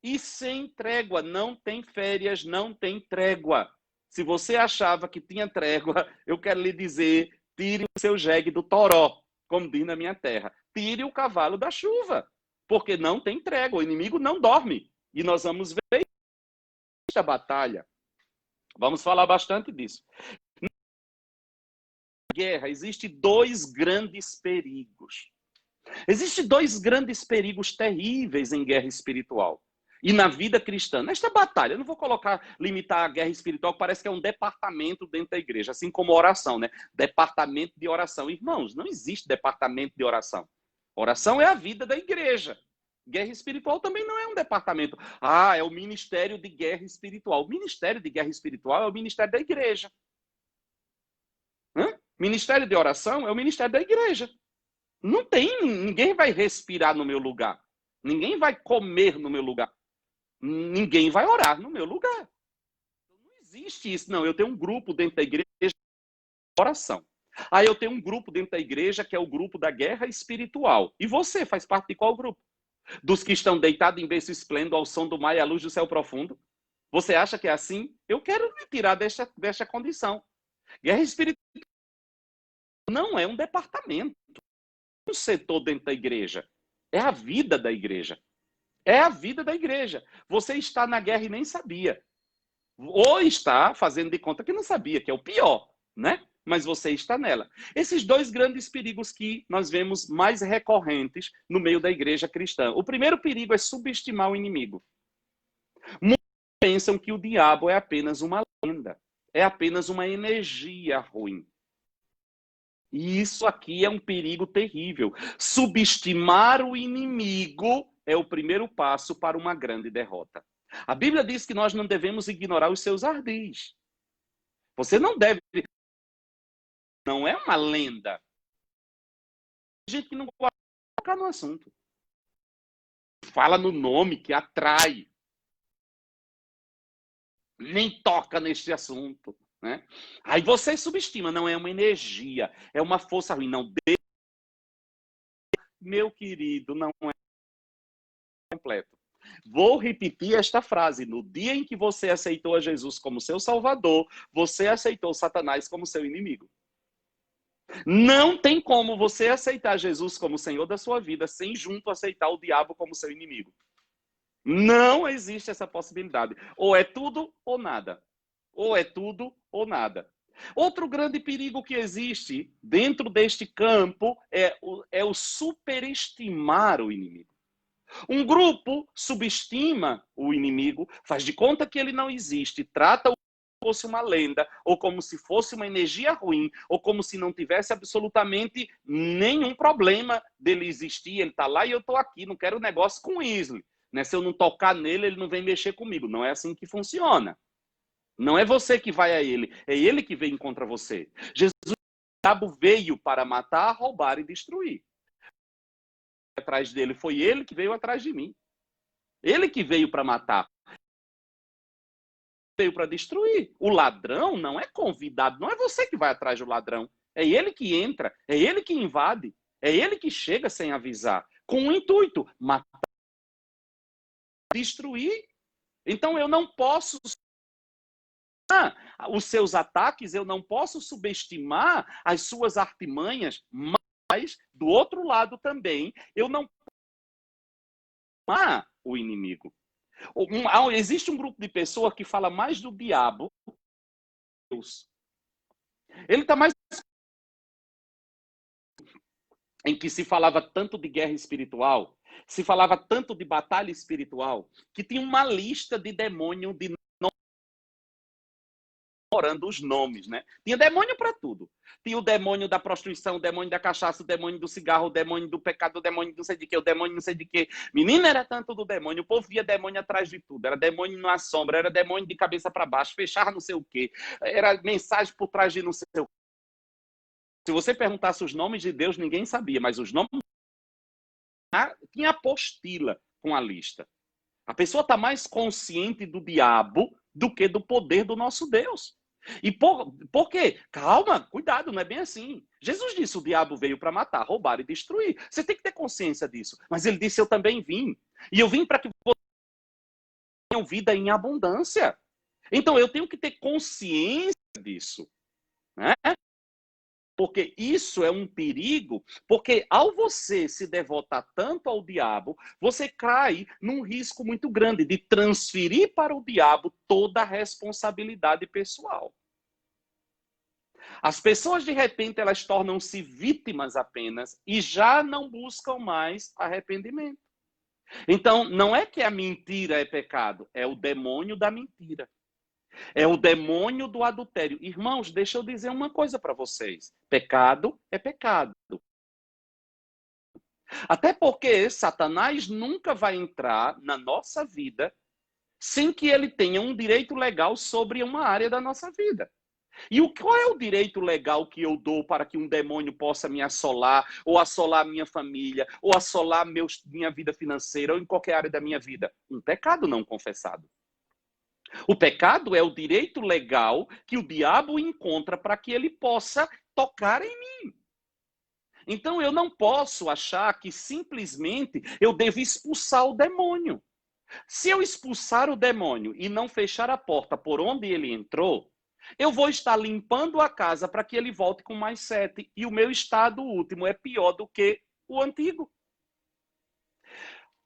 E sem trégua, não tem férias, não tem trégua. Se você achava que tinha trégua, eu quero lhe dizer, tire o seu jegue do toró, como diz na minha terra. Tire o cavalo da chuva, porque não tem trégua, o inimigo não dorme. E nós vamos ver esta batalha. Vamos falar bastante disso. Na guerra, existem dois grandes perigos. Existem dois grandes perigos terríveis em guerra espiritual. E na vida cristã, nesta batalha, eu não vou limitar a guerra espiritual, que parece que é um departamento dentro da igreja, assim como a oração, né? Departamento de oração. Irmãos, não existe departamento de oração. Oração é a vida da igreja. Guerra espiritual também não é um departamento. É o ministério de guerra espiritual. O ministério de guerra espiritual é o ministério da igreja. Ministério de oração é o ministério da igreja. Não tem, ninguém vai respirar no meu lugar. Ninguém vai comer no meu lugar. Ninguém vai orar no meu lugar. Não existe isso. Não, eu tenho um grupo dentro da igreja de oração. Aí eu tenho um grupo dentro da igreja que é o grupo da guerra espiritual. E você faz parte de qual grupo? Dos que estão deitados em berço esplêndido ao som do mar e à luz do céu profundo? Você acha que é assim? Eu quero me tirar desta condição. Guerra espiritual não é um departamento, um setor dentro da igreja. É a vida da igreja. É a vida da igreja. Você está na guerra e nem sabia. Ou está fazendo de conta que não sabia, que é o pior, né? Mas você está nela. Esses dois grandes perigos que nós vemos mais recorrentes no meio da igreja cristã. O primeiro perigo é subestimar o inimigo. Muitos pensam que o diabo é apenas uma lenda, é apenas uma energia ruim. E isso aqui é um perigo terrível. Subestimar o inimigo é o primeiro passo para uma grande derrota. A Bíblia diz que nós não devemos ignorar os seus ardis. Você não deve... Não é uma lenda. Tem gente que não gosta de tocar no assunto. Fala no nome que atrai. Nem toca neste assunto. Né? Aí você subestima, não é uma energia, é uma força ruim. Não, Deus, meu querido, não é completo. Vou repetir esta frase: no dia em que você aceitou a Jesus como seu Salvador, você aceitou Satanás como seu inimigo. Não tem como você aceitar Jesus como Senhor da sua vida sem junto aceitar o diabo como seu inimigo. Não existe essa possibilidade. Ou é tudo ou nada. Ou é tudo ou nada. Outro grande perigo que existe dentro deste campo é o superestimar o inimigo. Um grupo subestima o inimigo, faz de conta que ele não existe, trata-o como se fosse uma lenda, ou como se fosse uma energia ruim, ou como se não tivesse absolutamente nenhum problema dele existir. Ele está lá e eu estou aqui, não quero negócio com isso. Né? Se eu não tocar nele, ele não vem mexer comigo. Não é assim que funciona. Não é você que vai a ele, é ele que vem contra você. Jesus, o diabo veio para matar, roubar e destruir. Atrás dele foi ele que veio atrás de mim. Ele que veio para matar. Veio para destruir. O ladrão não é convidado, não é você que vai atrás do ladrão. É ele que entra, é ele que invade, é ele que chega sem avisar, com o intuito, matar, destruir. Então eu não posso os seus ataques, eu não posso subestimar as suas artimanhas, mas, do outro lado também, eu não posso subestimar o inimigo. Existe um grupo de pessoas que fala mais do diabo do que Deus. Ele está mais... em que se falava tanto de guerra espiritual, se falava tanto de batalha espiritual, que tinha uma lista de demônio de orando os nomes, né? Tinha demônio para tudo. Tinha o demônio da prostituição, o demônio da cachaça, o demônio do cigarro, o demônio do pecado, o demônio não sei de quê, o demônio não sei de quê. Menina, era tanto do demônio, o povo via demônio atrás de tudo. Era demônio na sombra, era demônio de cabeça para baixo, fechava não sei o quê. Era mensagem por trás de não sei o quê. Se você perguntasse os nomes de Deus, ninguém sabia, mas os nomes... Tinha apostila com a lista. A pessoa está mais consciente do diabo do que do poder do nosso Deus. E por quê? Calma, cuidado, não é bem assim. Jesus disse, o diabo veio para matar, roubar e destruir. Você tem que ter consciência disso. Mas ele disse, eu também vim. E eu vim para que vocês tenham vida em abundância. Então eu tenho que ter consciência disso. Né? Porque isso é um perigo, porque ao você se devotar tanto ao diabo, você cai num risco muito grande de transferir para o diabo toda a responsabilidade pessoal. As pessoas, de repente, elas tornam-se vítimas apenas e já não buscam mais arrependimento. Então, não é que a mentira é pecado, é o demônio da mentira. É o demônio do adultério. Irmãos, deixa eu dizer uma coisa para vocês. Pecado é pecado. Até porque Satanás nunca vai entrar na nossa vida sem que ele tenha um direito legal sobre uma área da nossa vida. E qual é o direito legal que eu dou para que um demônio possa me assolar, ou assolar minha família, ou assolar minha vida financeira, ou em qualquer área da minha vida? Um pecado não confessado. O pecado é o direito legal que o diabo encontra para que ele possa tocar em mim. Então eu não posso achar que simplesmente eu devo expulsar o demônio. Se eu expulsar o demônio e não fechar a porta por onde ele entrou, eu vou estar limpando a casa para que ele volte com mais 7. E o meu estado último é pior do que o antigo.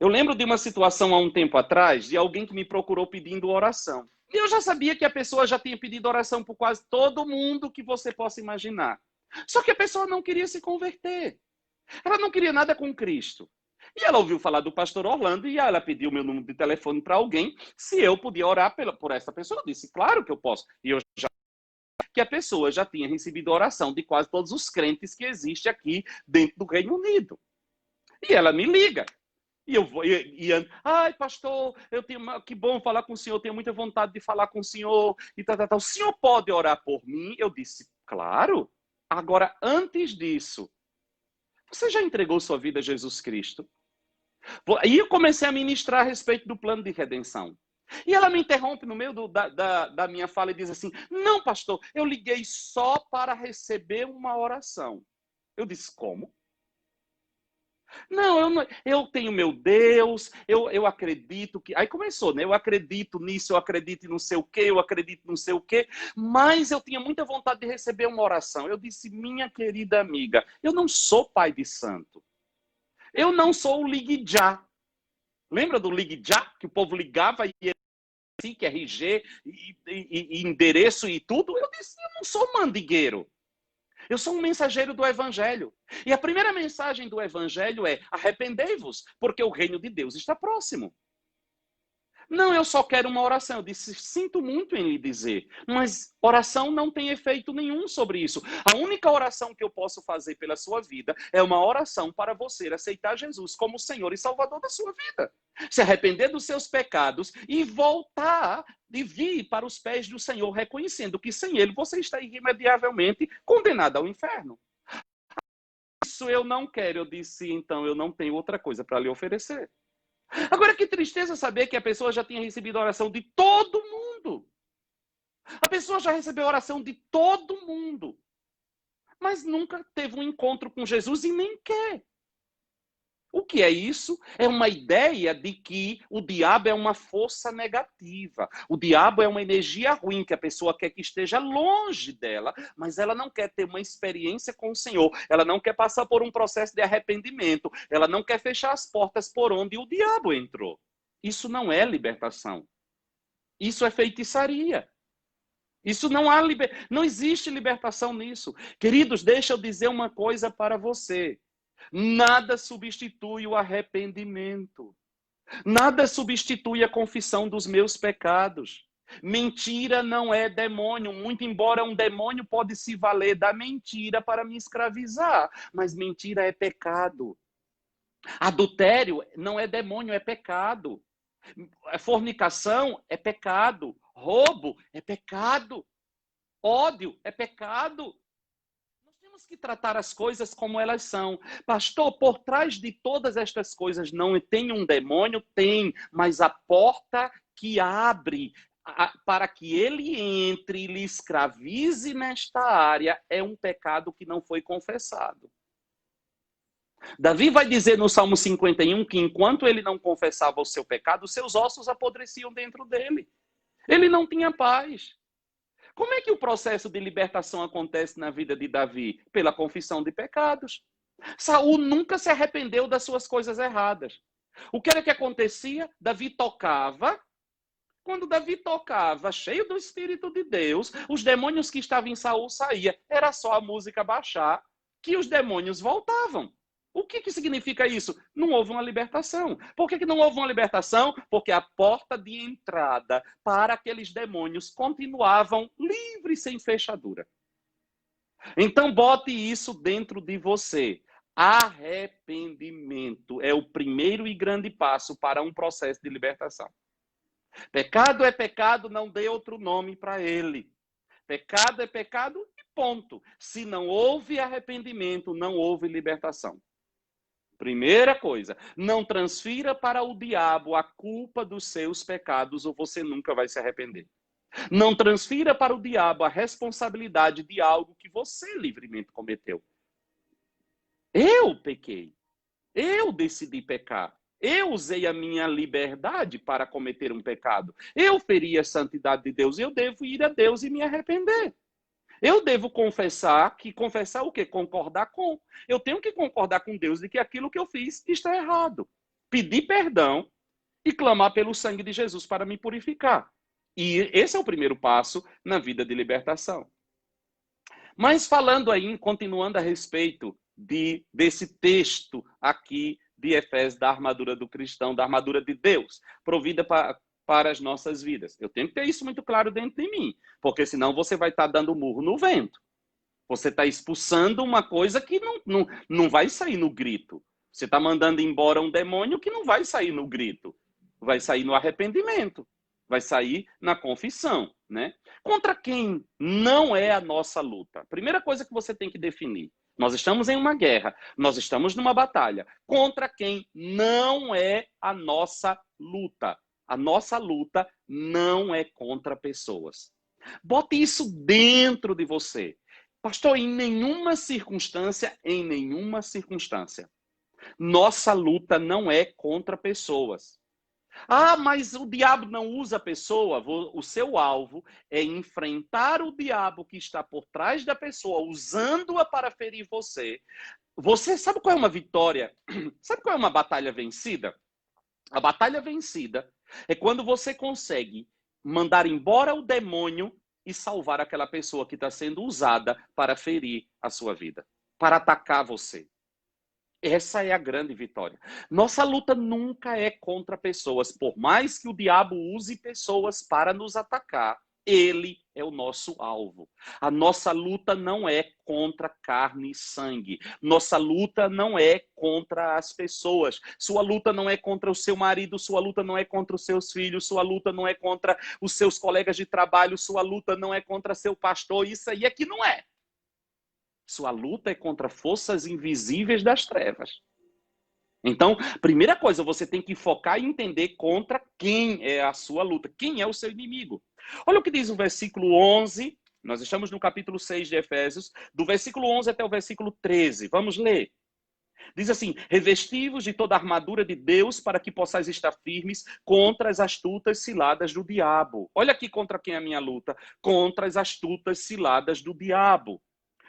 Eu lembro de uma situação há um tempo atrás, de alguém que me procurou pedindo oração. E eu já sabia que a pessoa já tinha pedido oração por quase todo mundo que você possa imaginar. Só que a pessoa não queria se converter. Ela não queria nada com Cristo. E ela ouviu falar do pastor Orlando e ela pediu meu número de telefone para alguém se eu podia orar por essa pessoa. Eu disse, claro que eu posso. E eu já que a pessoa já tinha recebido oração de quase todos os crentes que existem aqui dentro do Reino Unido. E ela me liga. E eu vou, ai, pastor, que bom falar com o senhor, eu tenho muita vontade de falar com o senhor, e tal. O senhor pode orar por mim? Eu disse, claro. Agora, antes disso, você já entregou sua vida a Jesus Cristo? Aí eu comecei a ministrar a respeito do plano de redenção. E ela me interrompe no meio da minha fala e diz assim, não, pastor, eu liguei só para receber uma oração. Eu disse, como? Não, eu tenho meu Deus, eu acredito que... Aí começou, né? Eu acredito nisso, eu acredito em não sei o quê, eu acredito em não sei o quê, mas eu tinha muita vontade de receber uma oração. Eu disse, minha querida amiga, eu não sou pai de santo. Eu não sou o ligue-já. Lembra do ligue-já? Que o povo ligava e assim, que RG, e endereço e tudo? Eu disse, eu não sou mandigueiro. Eu sou um mensageiro do Evangelho. E a primeira mensagem do Evangelho é: arrependei-vos, porque o reino de Deus está próximo. Não, eu só quero uma oração. Eu disse, sinto muito em lhe dizer, mas oração não tem efeito nenhum sobre isso. A única oração que eu posso fazer pela sua vida é uma oração para você aceitar Jesus como Senhor e Salvador da sua vida. Se arrepender dos seus pecados e voltar e vir para os pés do Senhor, reconhecendo que sem Ele você está irremediavelmente condenado ao inferno. Isso eu não quero. Eu disse, então eu não tenho outra coisa para lhe oferecer. Agora, que tristeza saber que a pessoa já tinha recebido a oração de todo mundo. A pessoa já recebeu a oração de todo mundo. Mas nunca teve um encontro com Jesus e nem quer. O que é isso? É uma ideia de que o diabo é uma força negativa. O diabo é uma energia ruim, que a pessoa quer que esteja longe dela, mas ela não quer ter uma experiência com o Senhor. Ela não quer passar por um processo de arrependimento. Ela não quer fechar as portas por onde o diabo entrou. Isso não é libertação. Isso é feitiçaria. Isso não existe libertação nisso. Queridos, deixa eu dizer uma coisa para você. Nada substitui o arrependimento. Nada substitui a confissão dos meus pecados. Mentira não é demônio, muito embora um demônio pode se valer da mentira para me escravizar, mas mentira é pecado. Adultério não é demônio, é pecado. Fornicação é pecado. Roubo é pecado. Ódio é pecado. Nós temos que tratar as coisas como elas são. Pastor, por trás de todas estas coisas não tem um demônio? Tem, mas a porta que abre para que ele entre e lhe escravize nesta área é um pecado que não foi confessado. Davi vai dizer no Salmo 51 que enquanto ele não confessava o seu pecado, seus ossos apodreciam dentro dele. Ele não tinha paz. Como é que o processo de libertação acontece na vida de Davi? Pela confissão de pecados. Saul nunca se arrependeu das suas coisas erradas. O que era que acontecia? Davi tocava. Quando Davi tocava, cheio do Espírito de Deus, os demônios que estavam em Saul saíam. Era só a música baixar que os demônios voltavam. O que significa isso? Não houve uma libertação. Por que não houve uma libertação? Porque a porta de entrada para aqueles demônios continuavam livres, sem fechadura. Então, bote isso dentro de você. Arrependimento é o primeiro e grande passo para um processo de libertação. Pecado é pecado, não dê outro nome para ele. Pecado é pecado e ponto. Se não houve arrependimento, não houve libertação. Primeira coisa, não transfira para o diabo a culpa dos seus pecados ou você nunca vai se arrepender. Não transfira para o diabo a responsabilidade de algo que você livremente cometeu. Eu pequei. Eu decidi pecar. Eu usei a minha liberdade para cometer um pecado. Eu feri a santidade de Deus. Eu devo ir a Deus e me arrepender. Eu devo confessar o quê? Concordar com. Eu tenho que concordar com Deus de que aquilo que eu fiz está errado. Pedir perdão e clamar pelo sangue de Jesus para me purificar. E esse é o primeiro passo na vida de libertação. Mas falando aí, continuando a respeito desse texto aqui de Efésios, da armadura do cristão, da armadura de Deus, provida para as nossas vidas. Eu tenho que ter isso muito claro dentro de mim, porque senão você vai estar dando murro no vento. Você está expulsando uma coisa que não vai sair no grito. Você está mandando embora um demônio que não vai sair no grito. Vai sair no arrependimento. Vai sair na confissão, né? Contra quem não é a nossa luta? Primeira coisa que você tem que definir. Nós estamos em uma guerra. Nós estamos numa batalha. Contra quem não é a nossa luta? A nossa luta não é contra pessoas. Bote isso dentro de você. Pastor, em nenhuma circunstância, nossa luta não é contra pessoas. Ah, mas o diabo não usa a pessoa. O seu alvo é enfrentar o diabo que está por trás da pessoa, usando-a para ferir você. Você sabe qual é uma vitória? Sabe qual é uma batalha vencida? A batalha vencida é quando você consegue mandar embora o demônio e salvar aquela pessoa que está sendo usada para ferir a sua vida, para atacar você. Essa é a grande vitória. Nossa luta nunca é contra pessoas. Por mais que o diabo use pessoas para nos atacar, ele é o nosso alvo. A nossa luta não é contra carne e sangue. Nossa luta não é contra as pessoas. Sua luta não é contra o seu marido, sua luta não é contra os seus filhos, sua luta não é contra os seus colegas de trabalho, sua luta não é contra seu pastor. Isso aí é que não é. Sua luta é contra forças invisíveis das trevas. Então, primeira coisa, você tem que focar e entender contra quem é a sua luta, quem é o seu inimigo. Olha o que diz o versículo 11, nós estamos no capítulo 6 de Efésios, do versículo 11 até o versículo 13. Vamos ler. Diz assim: revesti-vos de toda a armadura de Deus para que possais estar firmes contra as astutas ciladas do diabo. Olha aqui contra quem é a minha luta. Contra as astutas ciladas do diabo.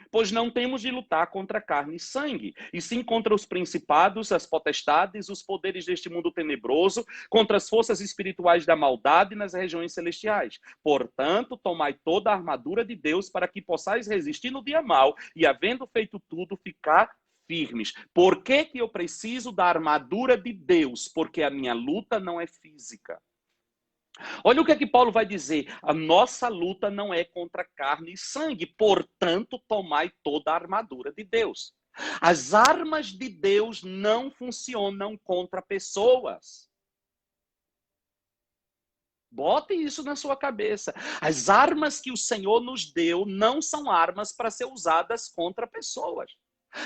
Pois não temos de lutar contra carne e sangue, e sim contra os principados, as potestades, os poderes deste mundo tenebroso, contra as forças espirituais da maldade nas regiões celestiais. Portanto, tomai toda a armadura de Deus para que possais resistir no dia mau, e havendo feito tudo, ficar firmes. Por que que eu preciso da armadura de Deus? Porque a minha luta não é física. Olha o que é que Paulo vai dizer. A nossa luta não é contra carne e sangue, portanto, tomai toda a armadura de Deus. As armas de Deus não funcionam contra pessoas. Bote isso na sua cabeça. As armas que o Senhor nos deu não são armas para ser usadas contra pessoas.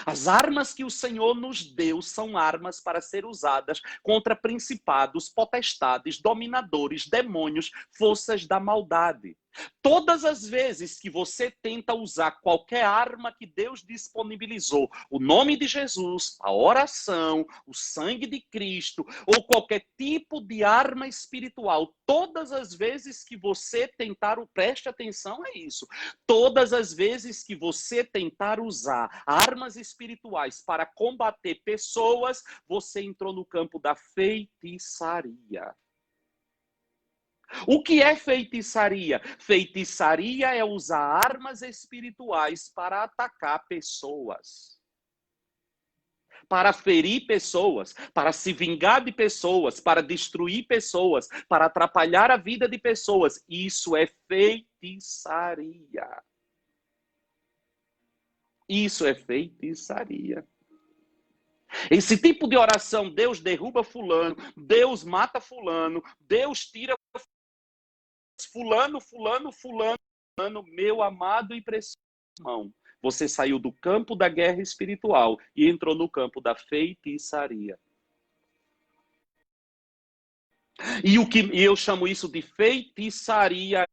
As armas que o Senhor nos deu são armas para ser usadas contra principados, potestades, dominadores, demônios, forças da maldade. Todas as vezes que você tenta usar qualquer arma que Deus disponibilizou, o nome de Jesus, a oração, o sangue de Cristo, ou qualquer tipo de arma espiritual, todas as vezes que você tentar, preste atenção a isso, todas as vezes que você tentar usar armas espirituais para combater pessoas, você entrou no campo da feitiçaria. O que é feitiçaria? Feitiçaria é usar armas espirituais para atacar pessoas, para ferir pessoas, para se vingar de pessoas, para destruir pessoas, para atrapalhar a vida de pessoas. Isso é feitiçaria. Isso é feitiçaria. Esse tipo de oração, Deus derruba fulano, Deus mata fulano, Deus tira fulano, meu amado e precioso irmão. Você saiu do campo da guerra espiritual e entrou no campo da feitiçaria. E eu chamo isso de feitiçaria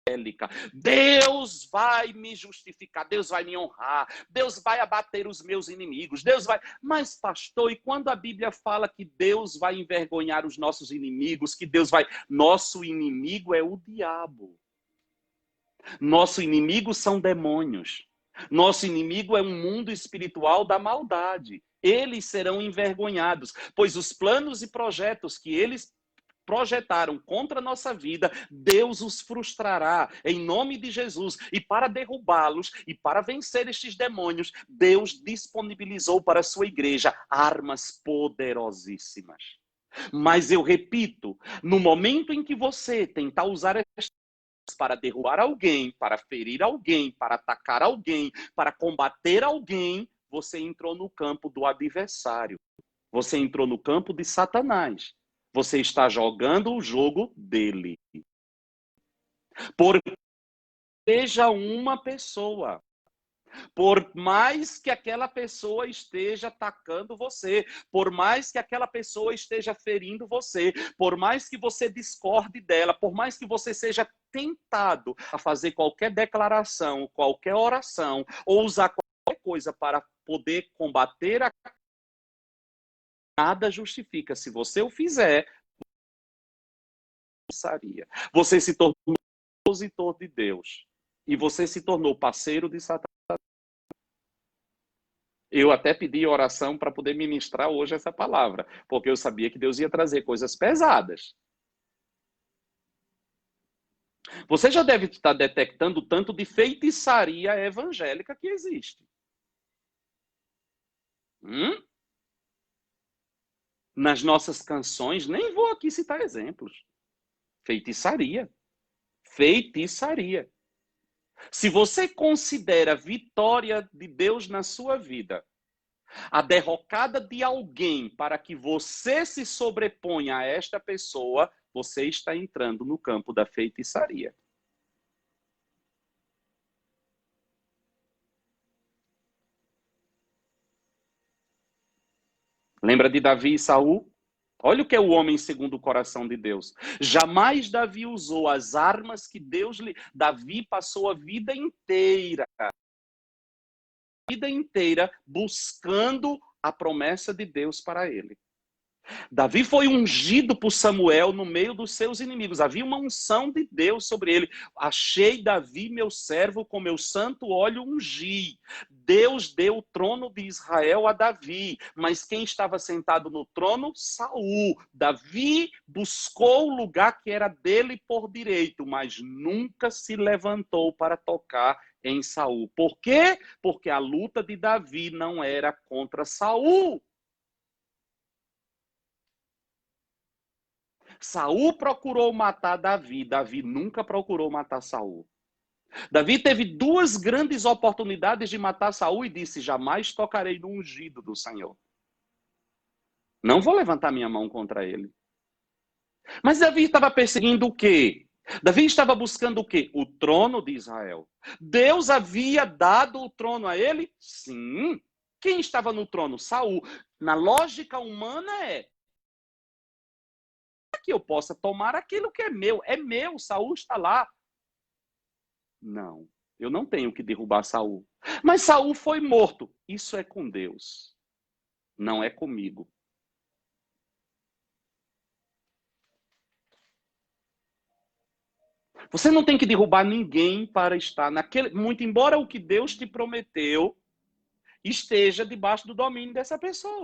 evangélica. Deus vai me justificar, Deus vai me honrar, Deus vai abater os meus inimigos, Deus vai... Mas, pastor, e quando a Bíblia fala que Deus vai envergonhar os nossos inimigos, que Deus vai... Nosso inimigo é o diabo. Nosso inimigo são demônios. Nosso inimigo é um mundo espiritual da maldade. Eles serão envergonhados, pois os planos e projetos que eles projetaram contra a nossa vida, Deus os frustrará em nome de Jesus. E para derrubá-los e para vencer estes demônios, Deus disponibilizou para a sua igreja armas poderosíssimas. Mas eu repito, no momento em que você tentar usar estas para derrubar alguém, para ferir alguém, para atacar alguém, para combater alguém, você entrou no campo do adversário. Você entrou no campo de Satanás. Você está jogando o jogo dele. Por seja uma pessoa. Por mais que aquela pessoa esteja atacando você, por mais que aquela pessoa esteja ferindo você, por mais que você discorde dela, por mais que você seja tentado a fazer qualquer declaração, qualquer oração, ou usar qualquer coisa para poder combater a... Nada justifica. Se você o fizer, você se tornou opositor de Deus. E você se tornou parceiro de Satanás. Eu até pedi oração para poder ministrar hoje essa palavra, porque eu sabia que Deus ia trazer coisas pesadas. Você já deve estar detectando o tanto de feitiçaria evangélica que existe. Nas nossas canções, nem vou aqui citar exemplos. Feitiçaria. Feitiçaria. Se você considera a vitória de Deus na sua vida, a derrocada de alguém para que você se sobreponha a esta pessoa, você está entrando no campo da feitiçaria. Lembra de Davi e Saul? Olha o que é o homem segundo o coração de Deus. Jamais Davi usou as armas que Deus lhe... Davi passou a vida inteira buscando a promessa de Deus para ele. Davi foi ungido por Samuel no meio dos seus inimigos. Havia uma unção de Deus sobre ele. Achei Davi, meu servo, com meu santo óleo ungi. Deus deu o trono de Israel a Davi, mas quem estava sentado no trono? Saul. Davi buscou o lugar que era dele por direito, mas nunca se levantou para tocar em Saul. Por quê? Porque a luta de Davi não era contra Saul. Saul procurou matar Davi, Davi nunca procurou matar Saul. Davi teve duas grandes oportunidades de matar Saul e disse: jamais tocarei no ungido do Senhor. Não vou levantar minha mão contra ele. Mas Davi estava perseguindo o quê? Davi estava buscando o quê? O trono de Israel. Deus havia dado o trono a ele? Sim. Quem estava no trono? Saul. Na lógica humana que eu possa tomar aquilo que é meu. É meu, Saul está lá. Não, eu não tenho que derrubar Saul. Mas Saul foi morto. Isso é com Deus. Não é comigo. Você não tem que derrubar ninguém para estar naquele... Muito embora o que Deus te prometeu esteja debaixo do domínio dessa pessoa.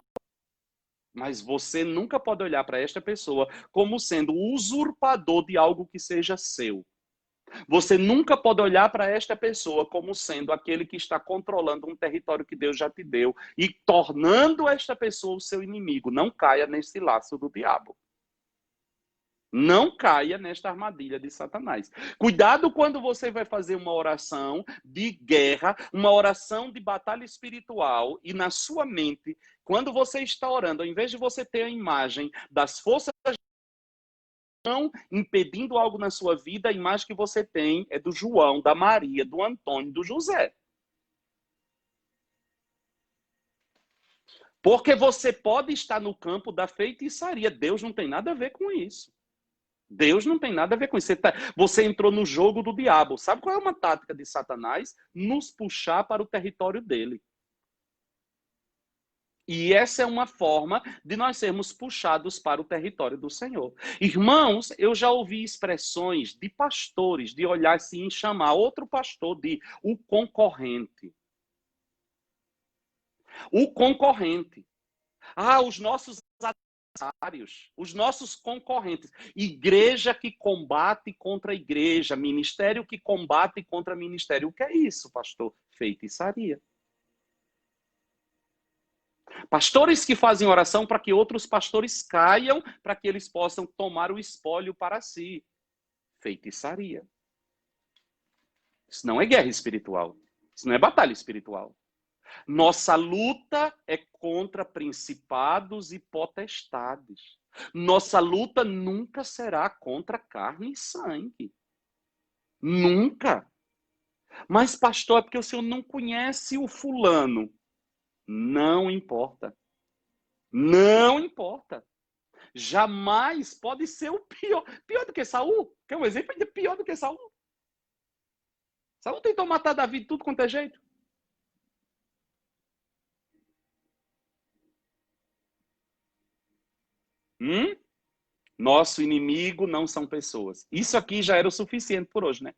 Mas você nunca pode olhar para esta pessoa como sendo usurpador de algo que seja seu. Você nunca pode olhar para esta pessoa como sendo aquele que está controlando um território que Deus já te deu e tornando esta pessoa o seu inimigo. Não caia nesse laço do diabo. Não caia nesta armadilha de Satanás. Cuidado quando você vai fazer uma oração de guerra, uma oração de batalha espiritual, e na sua mente, quando você está orando, ao invés de você ter a imagem das forças impedindo algo na sua vida, a imagem que você tem é do João, da Maria, do Antônio, do José. Porque você pode estar no campo da feitiçaria. Deus não tem nada a ver com isso. Deus não tem nada a ver com isso. Você entrou no jogo do diabo. Sabe qual é uma tática de Satanás? Nos puxar para o território dele. E essa é uma forma de nós sermos puxados para o território do Senhor. Irmãos, eu já ouvi expressões de pastores, de olhar assim e chamar outro pastor de o concorrente. O concorrente. Ah, os nossos adversários, os nossos concorrentes. Igreja que combate contra igreja, ministério que combate contra ministério. O que é isso, pastor? Feitiçaria. Pastores que fazem oração para que outros pastores caiam, para que eles possam tomar o espólio para si. Feitiçaria. Isso não é guerra espiritual. Isso não é batalha espiritual. Nossa luta é contra principados e potestades. Nossa luta nunca será contra carne e sangue. Nunca. Mas, pastor, é porque o senhor não conhece o fulano. Não importa. Não importa. Jamais pode ser o pior. Pior do que Saul. Quer um exemplo ainda pior do que Saul? Saul tentou matar Davi de tudo quanto é jeito. Nosso inimigo não são pessoas. Isso aqui já era o suficiente por hoje, né?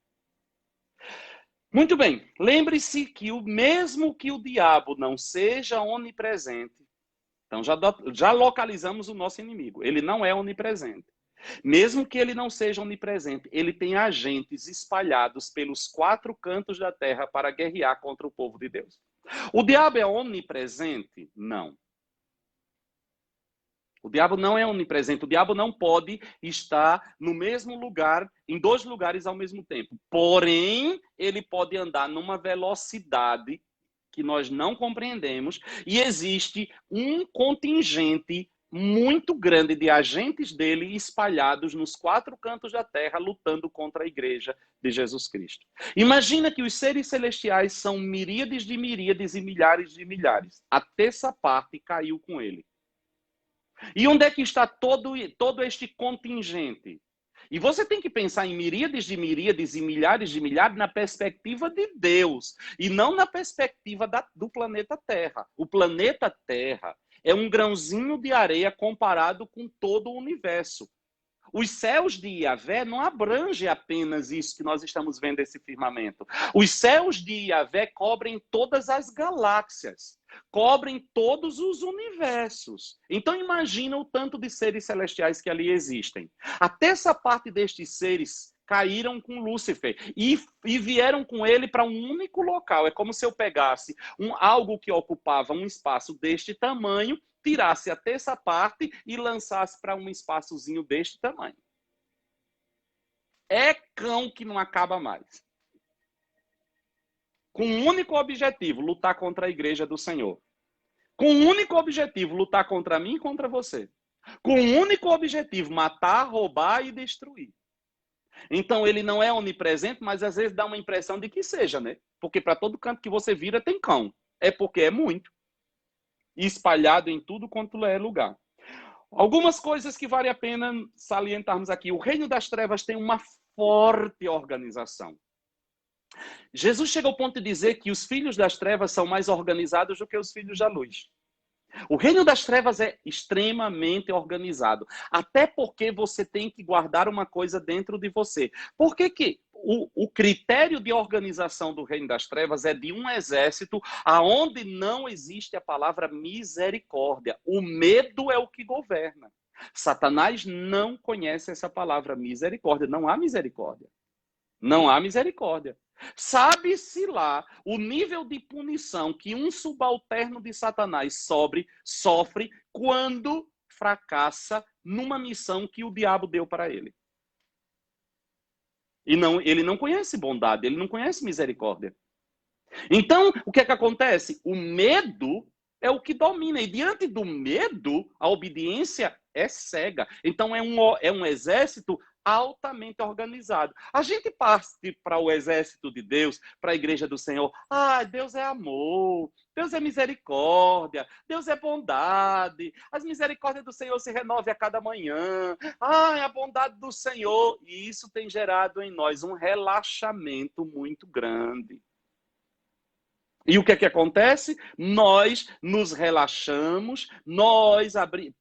Muito bem. Lembre-se que mesmo que o diabo não seja onipresente, então já localizamos o nosso inimigo. Ele não é onipresente. Mesmo que ele não seja onipresente, ele tem agentes espalhados pelos 4 cantos da terra para guerrear contra o povo de Deus. O diabo é onipresente? Não. O diabo não é onipresente. O diabo não pode estar no mesmo lugar, em 2 lugares ao mesmo tempo. Porém, ele pode andar numa velocidade que nós não compreendemos e existe um contingente muito grande de agentes dele espalhados nos 4 cantos da terra lutando contra a igreja de Jesus Cristo. Imagina que os seres celestiais são miríades de miríades e milhares de milhares. A terça parte caiu com ele. E onde é que está todo este contingente? E você tem que pensar em miríades de miríades e milhares de milhares na perspectiva de Deus, e não na perspectiva do planeta Terra. O planeta Terra é um grãozinho de areia comparado com todo o universo. Os céus de Yahvé não abrangem apenas isso que nós estamos vendo, esse firmamento. Os céus de Yahvé cobrem todas as galáxias, cobrem todos os universos. Então imagina o tanto de seres celestiais que ali existem. A terça parte destes seres caíram com Lúcifer e vieram com ele para um único local. É como se eu pegasse algo que ocupava um espaço deste tamanho, tirasse a terça parte e lançasse para um espaçozinho deste tamanho. É cão que não acaba mais. Com um único objetivo, lutar contra a igreja do Senhor. Com um único objetivo, lutar contra mim e contra você. Com um único objetivo, matar, roubar e destruir. Então, ele não é onipresente, mas às vezes dá uma impressão de que seja, né? Porque para todo canto que você vira tem cão. É porque é muito. Espalhado em tudo quanto é lugar. Algumas coisas que vale a pena salientarmos aqui. O reino das trevas tem uma forte organização. Jesus chega ao ponto de dizer que os filhos das trevas são mais organizados do que os filhos da luz. O reino das trevas é extremamente organizado. Até porque você tem que guardar uma coisa dentro de você. Por que que o critério de organização do reino das trevas é de um exército aonde não existe a palavra misericórdia. O medo é o que governa. Satanás não conhece essa palavra misericórdia. Não há misericórdia. Não há misericórdia. Sabe-se lá o nível de punição que um subalterno de Satanás sofre quando fracassa numa missão que o diabo deu para ele. E ele não conhece bondade, ele não conhece misericórdia. Então, o que é que acontece? O medo é o que domina. E diante do medo, a obediência é cega. Então, é um exército altamente organizado. A gente parte para o exército de Deus, para a igreja do Senhor. Ah, Deus é amor, Deus é misericórdia, Deus é bondade. As misericórdias do Senhor se renovam a cada manhã. Ah, a bondade do Senhor. E isso tem gerado em nós um relaxamento muito grande. E o que é que acontece? Nós nos relaxamos, nós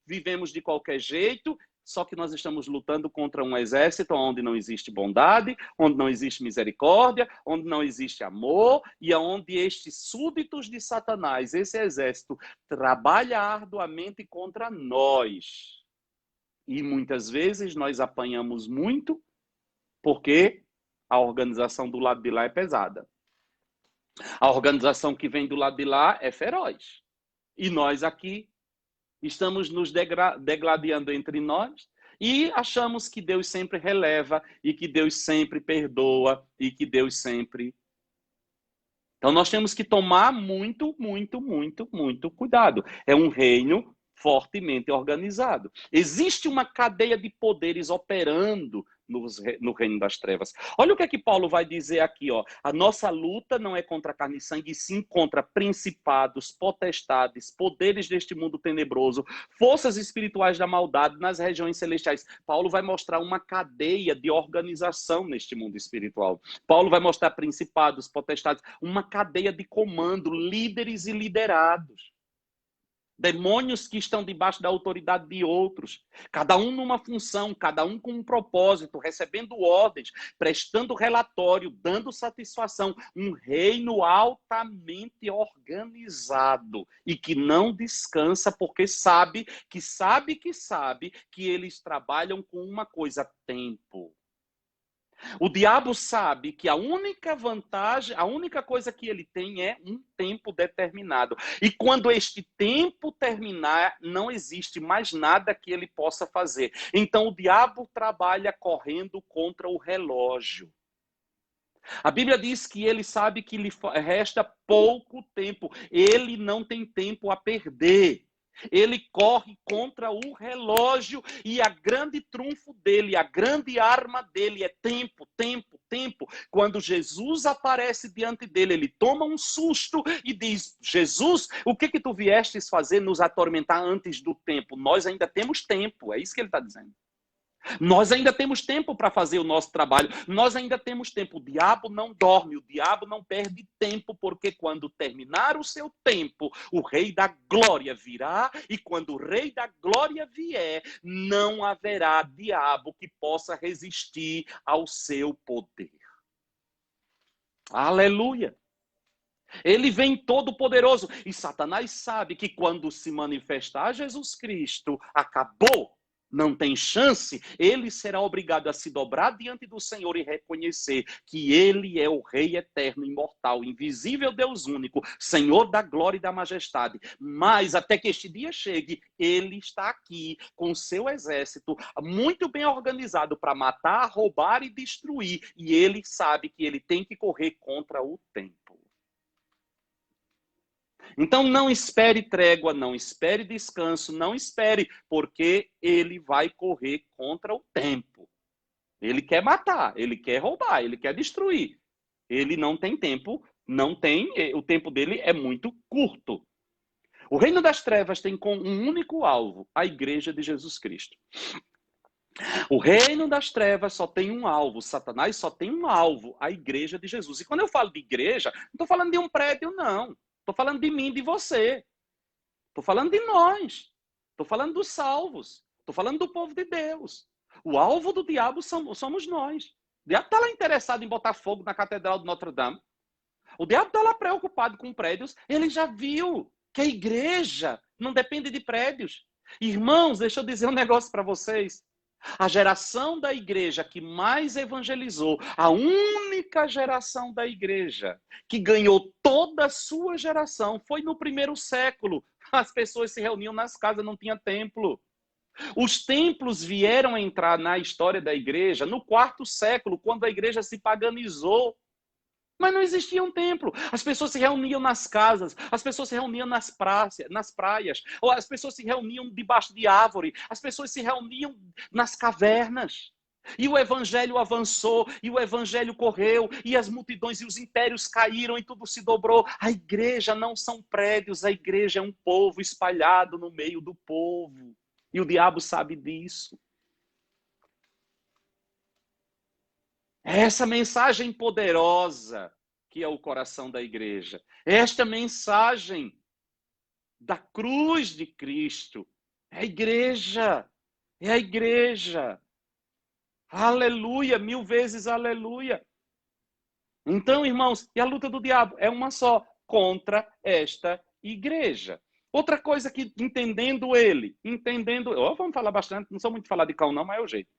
vivemos de qualquer jeito, só que nós estamos lutando contra um exército onde não existe bondade, onde não existe misericórdia, onde não existe amor, e onde estes súditos de Satanás, esse exército, trabalha arduamente contra nós. E muitas vezes nós apanhamos muito, porque a organização do lado de lá é pesada. A organização que vem do lado de lá é feroz. E nós aqui estamos nos degladiando entre nós e achamos que Deus sempre releva e que Deus sempre perdoa e que Deus sempre... Então nós temos que tomar muito, muito, muito, muito cuidado. É um reino fortemente organizado. Existe uma cadeia de poderes operando no reino das trevas. Olha o que é que Paulo vai dizer aqui, ó. A nossa luta não é contra carne e sangue, sim contra principados, potestades, poderes deste mundo tenebroso, forças espirituais da maldade nas regiões celestiais. Paulo vai mostrar uma cadeia de organização neste mundo espiritual. Paulo vai mostrar principados, potestades, uma cadeia de comando, líderes e liderados. Demônios que estão debaixo da autoridade de outros. Cada um numa função, cada um com um propósito, recebendo ordens, prestando relatório, dando satisfação. Um reino altamente organizado e que não descansa porque sabe que eles trabalham com uma coisa: tempo. O diabo sabe que a única vantagem, a única coisa que ele tem é um tempo determinado. E quando este tempo terminar, não existe mais nada que ele possa fazer. Então o diabo trabalha correndo contra o relógio. A Bíblia diz que ele sabe que lhe resta pouco tempo. Ele não tem tempo a perder. Ele corre contra o relógio e a grande trunfo dele, a grande arma dele é tempo, tempo, tempo. Quando Jesus aparece diante dele, ele toma um susto e diz: Jesus, o que tu viestes fazer nos atormentar antes do tempo? Nós ainda temos tempo, é isso que ele está dizendo. Nós ainda temos tempo para fazer o nosso trabalho. Nós ainda temos tempo. O diabo não dorme, o diabo não perde tempo, porque quando terminar o seu tempo, o Rei da Glória virá, e quando o Rei da Glória vier, não haverá diabo que possa resistir ao seu poder. Aleluia! Ele vem todo poderoso. E Satanás sabe que quando se manifestar Jesus Cristo, acabou. não tem chance, ele será obrigado a se dobrar diante do Senhor e reconhecer que ele é o Rei eterno, imortal, invisível, Deus único, Senhor da glória e da majestade. Mas até que este dia chegue, ele está aqui com seu exército muito bem organizado para matar, roubar e destruir. E ele sabe que ele tem que correr contra o tempo. Então não espere trégua, não espere descanso, não espere, porque ele vai correr contra o tempo. Ele quer matar, ele quer roubar, ele quer destruir. Ele não tem tempo, o tempo dele é muito curto. O reino das trevas tem como um único alvo a igreja de Jesus Cristo. O reino das trevas só tem um alvo, Satanás só tem um alvo, a igreja de Jesus. E quando eu falo de igreja, não estou falando de um prédio, não. Estou falando de mim, de você. Estou falando de nós. Estou falando dos salvos. Estou falando do povo de Deus. O alvo do diabo somos nós. O diabo está lá interessado em botar fogo na Catedral de Notre Dame. O diabo está lá preocupado com prédios. Ele já viu que a igreja não depende de prédios. Irmãos, deixa eu dizer um negócio para vocês. A geração da igreja que mais evangelizou, a única geração da igreja que ganhou toda a sua geração, foi no primeiro século. As pessoas se reuniam nas casas, não tinha templo. Os templos vieram a entrar na história da igreja no 4º século, quando a igreja se paganizou. Mas não existia um templo. As pessoas se reuniam nas casas, as pessoas se reuniam nas praias, ou as pessoas se reuniam debaixo de árvore, as pessoas se reuniam nas cavernas. E o evangelho avançou, e o evangelho correu, e as multidões e os impérios caíram, e tudo se dobrou. A igreja não são prédios, a igreja é um povo espalhado no meio do povo. E o diabo sabe disso. Essa mensagem poderosa que é o coração da igreja. Esta mensagem da cruz de Cristo. É a igreja. É a igreja. Aleluia, 1000 vezes aleluia. Então, irmãos, e a luta do diabo é uma só, contra esta igreja. Outra coisa que, vamos falar bastante, não sou muito falar de cal não, mas é o jeito.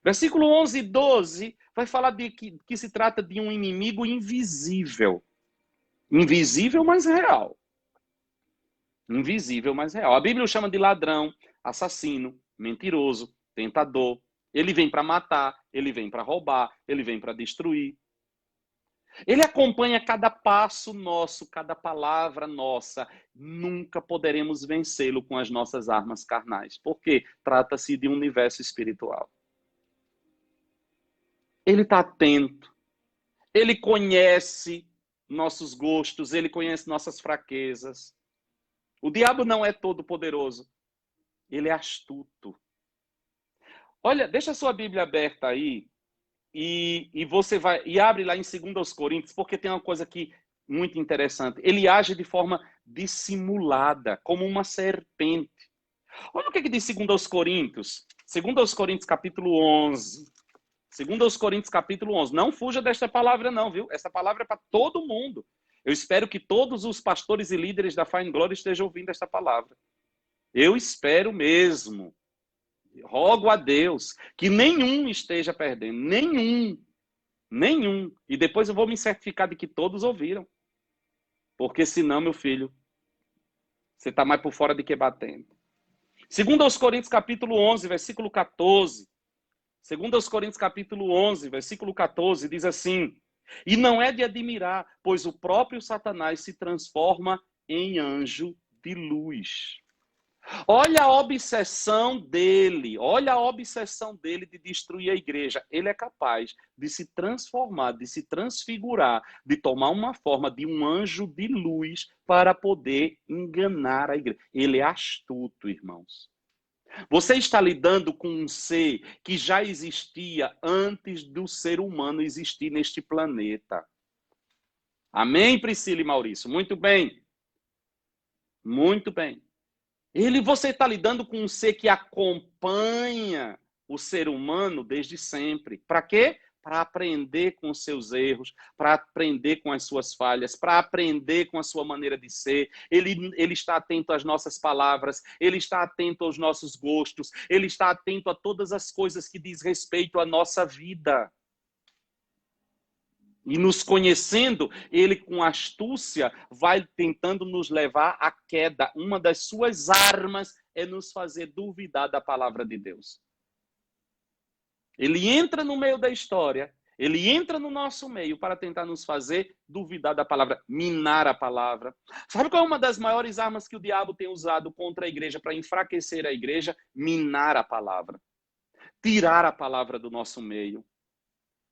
Versículo 11 e 12 vai falar de que se trata de um inimigo invisível. Invisível, mas real. Invisível, mas real. A Bíblia o chama de ladrão, assassino, mentiroso, tentador. Ele vem para matar, ele vem para roubar, ele vem para destruir. Ele acompanha cada passo nosso, cada palavra nossa. Nunca poderemos vencê-lo com as nossas armas carnais. Porque trata-se de um universo espiritual. Ele está atento. Ele conhece nossos gostos, ele conhece nossas fraquezas. O diabo não é todo poderoso. Ele é astuto. Olha, deixa a sua Bíblia aberta aí e você vai e abre lá em 2 Coríntios, porque tem uma coisa aqui muito interessante. Ele age de forma dissimulada, como uma serpente. Olha o que diz 2 Coríntios. 2 Coríntios capítulo 11. 2 Coríntios capítulo 11. Não fuja desta palavra não, viu? Essa palavra é para todo mundo. Eu espero que todos os pastores e líderes da Fine Glory estejam ouvindo esta palavra. Eu espero mesmo. Rogo a Deus que nenhum esteja perdendo. Nenhum. E depois eu vou me certificar de que todos ouviram. Porque senão, meu filho, você está mais por fora de que batendo. 2 Coríntios capítulo 11, versículo 14. 2 Coríntios capítulo 11, versículo 14, diz assim: e não é de admirar, pois o próprio Satanás se transforma em anjo de luz. Olha a obsessão dele de destruir a igreja. Ele é capaz de se transformar, de se transfigurar, de tomar uma forma de um anjo de luz para poder enganar a igreja. Ele é astuto, irmãos. Você está lidando com um ser que já existia antes do ser humano existir neste planeta. Amém, Priscila e Maurício? Muito bem. Muito bem. Você está lidando com um ser que acompanha o ser humano desde sempre. Para quê? para aprender com os seus erros, para aprender com as suas falhas, para aprender com a sua maneira de ser. Ele está atento às nossas palavras, ele está atento aos nossos gostos, ele está atento a todas as coisas que diz respeito à nossa vida. E nos conhecendo, ele com astúcia vai tentando nos levar à queda. Uma das suas armas é nos fazer duvidar da palavra de Deus. Ele entra no meio da história, ele entra no nosso meio para tentar nos fazer duvidar da palavra, minar a palavra. Sabe qual é uma das maiores armas que o diabo tem usado contra a igreja para enfraquecer a igreja? Minar a palavra. Tirar a palavra do nosso meio.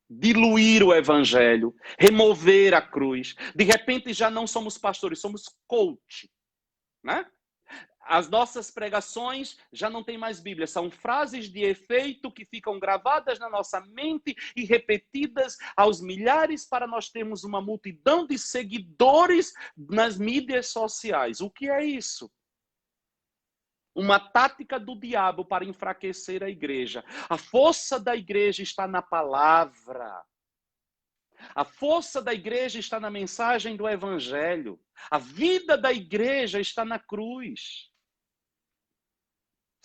Diluir o evangelho, remover a cruz. De repente já não somos pastores, somos coach, né? As nossas pregações já não tem mais Bíblia, são frases de efeito que ficam gravadas na nossa mente e repetidas aos milhares para nós termos uma multidão de seguidores nas mídias sociais. O que é isso? Uma tática do diabo para enfraquecer a igreja. A força da igreja está na palavra. A força da igreja está na mensagem do evangelho. A vida da igreja está na cruz.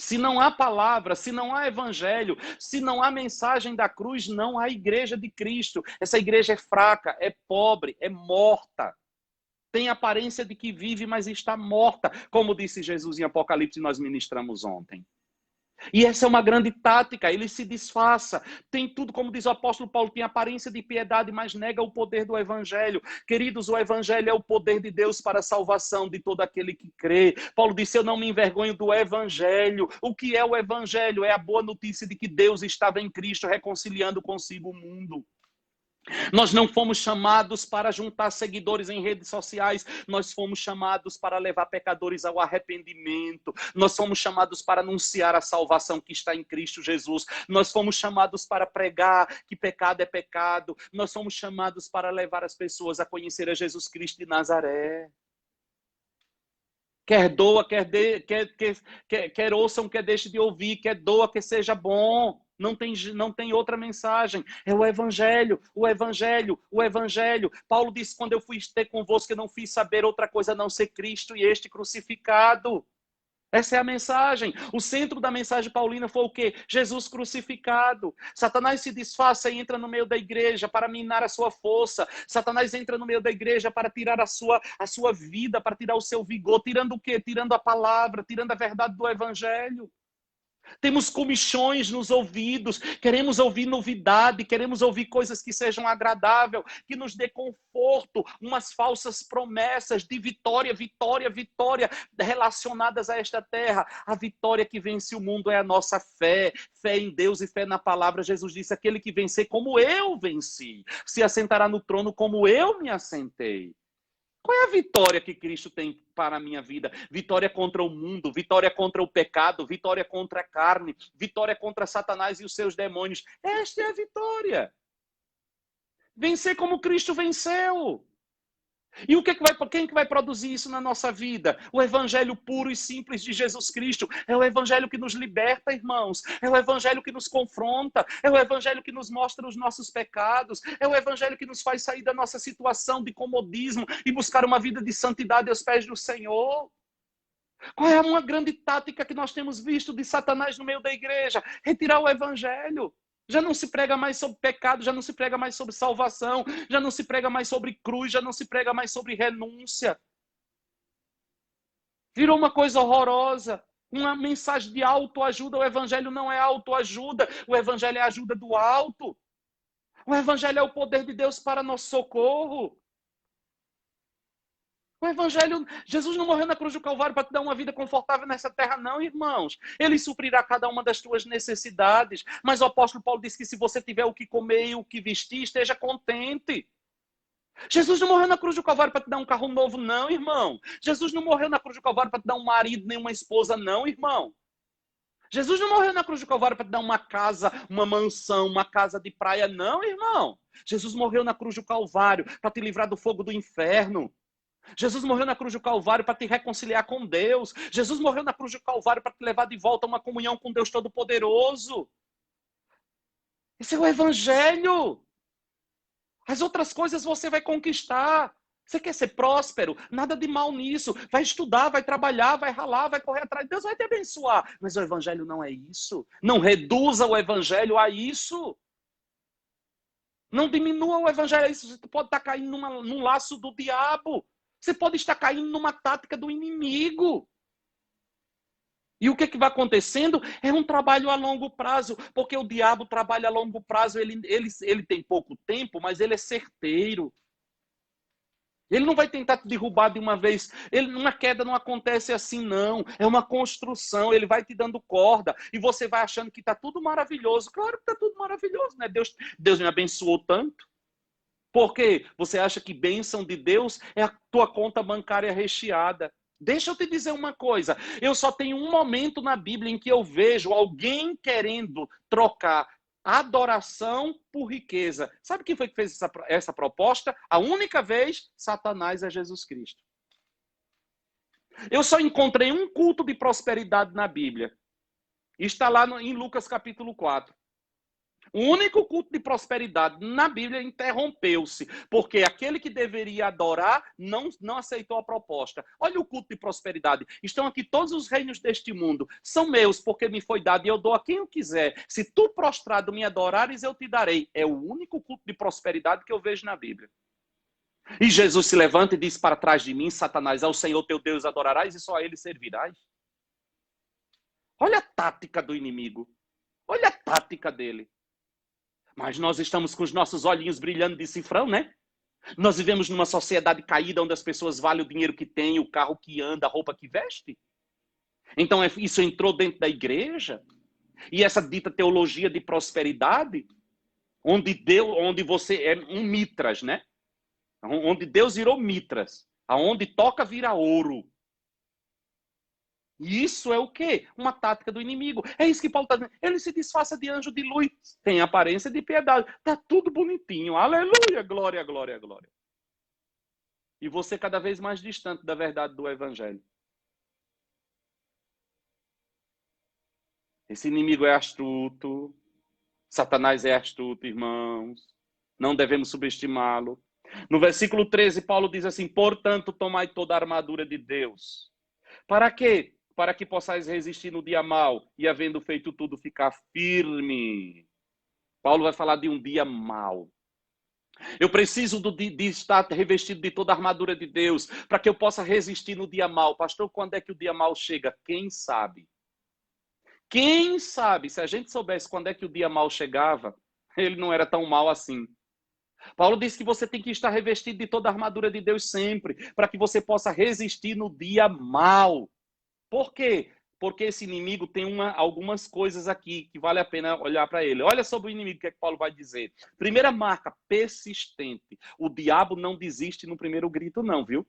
Se não há palavra, se não há evangelho, se não há mensagem da cruz, não há igreja de Cristo. Essa igreja é fraca, é pobre, é morta. Tem aparência de que vive, mas está morta, como disse Jesus em Apocalipse, nós ministramos ontem. E essa é uma grande tática, ele se disfarça. Tem tudo, como diz o apóstolo Paulo, tem aparência de piedade, mas nega o poder do evangelho. Queridos, o evangelho é o poder de Deus para a salvação de todo aquele que crê. Paulo disse, eu não me envergonho do evangelho. O que é o evangelho? É a boa notícia de que Deus estava em Cristo reconciliando consigo o mundo. Nós não fomos chamados para juntar seguidores em redes sociais, nós fomos chamados para levar pecadores ao arrependimento, nós fomos chamados para anunciar a salvação que está em Cristo Jesus, nós fomos chamados para pregar que pecado é pecado, nós fomos chamados para levar as pessoas a conhecer a Jesus Cristo de Nazaré. Quer doa, quer ouçam, quer deixe de ouvir, quer doa, que seja bom. Não tem outra mensagem. É o evangelho, o evangelho, o evangelho. Paulo disse, quando eu fui ter convosco, eu não fiz saber outra coisa a não ser Cristo e este crucificado. Essa é a mensagem. O centro da mensagem paulina foi o quê? Jesus crucificado. Satanás se disfarça e entra no meio da igreja para minar a sua força. Satanás entra no meio da igreja para tirar a sua vida, para tirar o seu vigor. Tirando o quê? Tirando a palavra, tirando a verdade do evangelho. Temos comichões nos ouvidos, queremos ouvir novidade, queremos ouvir coisas que sejam agradáveis, que nos dê conforto, umas falsas promessas de vitória, vitória, vitória, relacionadas a esta terra. A vitória que vence o mundo é a nossa fé, fé em Deus e fé na palavra. Jesus disse, aquele que vencer como eu venci, se assentará no trono como eu me assentei. Qual é a vitória que Cristo tem para a minha vida? Vitória contra o mundo, vitória contra o pecado, vitória contra a carne, vitória contra Satanás e os seus demônios. Esta é a vitória. Vencer como Cristo venceu. E quem que vai produzir isso na nossa vida? O evangelho puro e simples de Jesus Cristo. É o evangelho que nos liberta, irmãos. É o evangelho que nos confronta. É o evangelho que nos mostra os nossos pecados. É o evangelho que nos faz sair da nossa situação de comodismo e buscar uma vida de santidade aos pés do Senhor. Qual é uma grande tática que nós temos visto de Satanás no meio da igreja? Retirar o evangelho. Já não se prega mais sobre pecado, já não se prega mais sobre salvação, já não se prega mais sobre cruz, já não se prega mais sobre renúncia. Virou uma coisa horrorosa, uma mensagem de autoajuda. O evangelho não é autoajuda, o evangelho é a ajuda do alto. O evangelho é o poder de Deus para nosso socorro. O evangelho, Jesus não morreu na cruz do Calvário para te dar uma vida confortável nessa terra, não, irmãos. Ele suprirá cada uma das tuas necessidades. Mas o apóstolo Paulo disse que se você tiver o que comer e o que vestir, esteja contente. Jesus não morreu na cruz do Calvário para te dar um carro novo, não, irmão. Jesus não morreu na cruz do Calvário para te dar um marido, nem uma esposa, não, irmão. Jesus não morreu na cruz do Calvário para te dar uma casa, uma mansão, uma casa de praia, não, irmão. Jesus morreu na cruz do Calvário para te livrar do fogo do inferno. Jesus morreu na cruz do Calvário para te reconciliar com Deus. Jesus morreu na cruz do Calvário para te levar de volta a uma comunhão com Deus Todo-Poderoso. Esse é o evangelho. As outras coisas você vai conquistar. Você quer ser próspero? Nada de mal nisso. Vai estudar, vai trabalhar, vai ralar, vai correr atrás. Deus vai te abençoar. Mas o evangelho não é isso. Não reduza o evangelho a isso. Não diminua o evangelho a isso. Você pode estar caindo num laço do diabo. Você pode estar caindo numa tática do inimigo. E o que vai acontecendo? É um trabalho a longo prazo, porque o diabo trabalha a longo prazo, ele tem pouco tempo, mas ele é certeiro. Ele não vai tentar te derrubar de uma vez. Uma queda não acontece assim, não. É uma construção, ele vai te dando corda, e você vai achando que está tudo maravilhoso. Claro que está tudo maravilhoso, né? Deus me abençoou tanto. Por quê? Você acha que bênção de Deus é a tua conta bancária recheada. Deixa eu te dizer uma coisa, eu só tenho um momento na Bíblia em que eu vejo alguém querendo trocar adoração por riqueza. Sabe quem foi que fez essa proposta? A única vez, Satanás é Jesus Cristo. Eu só encontrei um culto de prosperidade na Bíblia. Está lá em Lucas capítulo 4. O único culto de prosperidade na Bíblia interrompeu-se, porque aquele que deveria adorar não aceitou a proposta. Olha o culto de prosperidade. Estão aqui todos os reinos deste mundo. São meus, porque me foi dado e eu dou a quem eu quiser. Se tu prostrado me adorares, eu te darei. É o único culto de prosperidade que eu vejo na Bíblia. E Jesus se levanta e diz para trás de mim, Satanás, ao Senhor teu Deus adorarás e só a ele servirás. Olha a tática do inimigo. Olha a tática dele. Mas nós estamos com os nossos olhinhos brilhando de cifrão, né? Nós vivemos numa sociedade caída onde as pessoas valem o dinheiro que tem, o carro que anda, a roupa que veste. Então isso entrou dentro da igreja. E essa dita teologia de prosperidade, onde você é um mitras, né? Onde Deus virou mitras. Aonde toca vira ouro. E isso é o quê? Uma tática do inimigo. É isso que Paulo está dizendo. Ele se disfarça de anjo de luz. Tem aparência de piedade. Está tudo bonitinho. Aleluia, glória, glória, glória. E você cada vez mais distante da verdade do evangelho. Esse inimigo é astuto. Satanás é astuto, irmãos. Não devemos subestimá-lo. No versículo 13, Paulo diz assim, portanto, tomai toda a armadura de Deus. Para quê? Para que possais resistir no dia mau e, havendo feito tudo, ficar firme. Paulo vai falar de um dia mau. Eu preciso de estar revestido de toda a armadura de Deus para que eu possa resistir no dia mau. Pastor, quando é que o dia mau chega? Quem sabe? Quem sabe? Se a gente soubesse quando é que o dia mau chegava, ele não era tão mau assim. Paulo diz que você tem que estar revestido de toda a armadura de Deus sempre, para que você possa resistir no dia mau. Por quê? Porque esse inimigo tem algumas coisas aqui que vale a pena olhar para ele. Olha sobre o inimigo, o que é que Paulo vai dizer. Primeira marca, persistente. O diabo não desiste no primeiro grito, não, viu?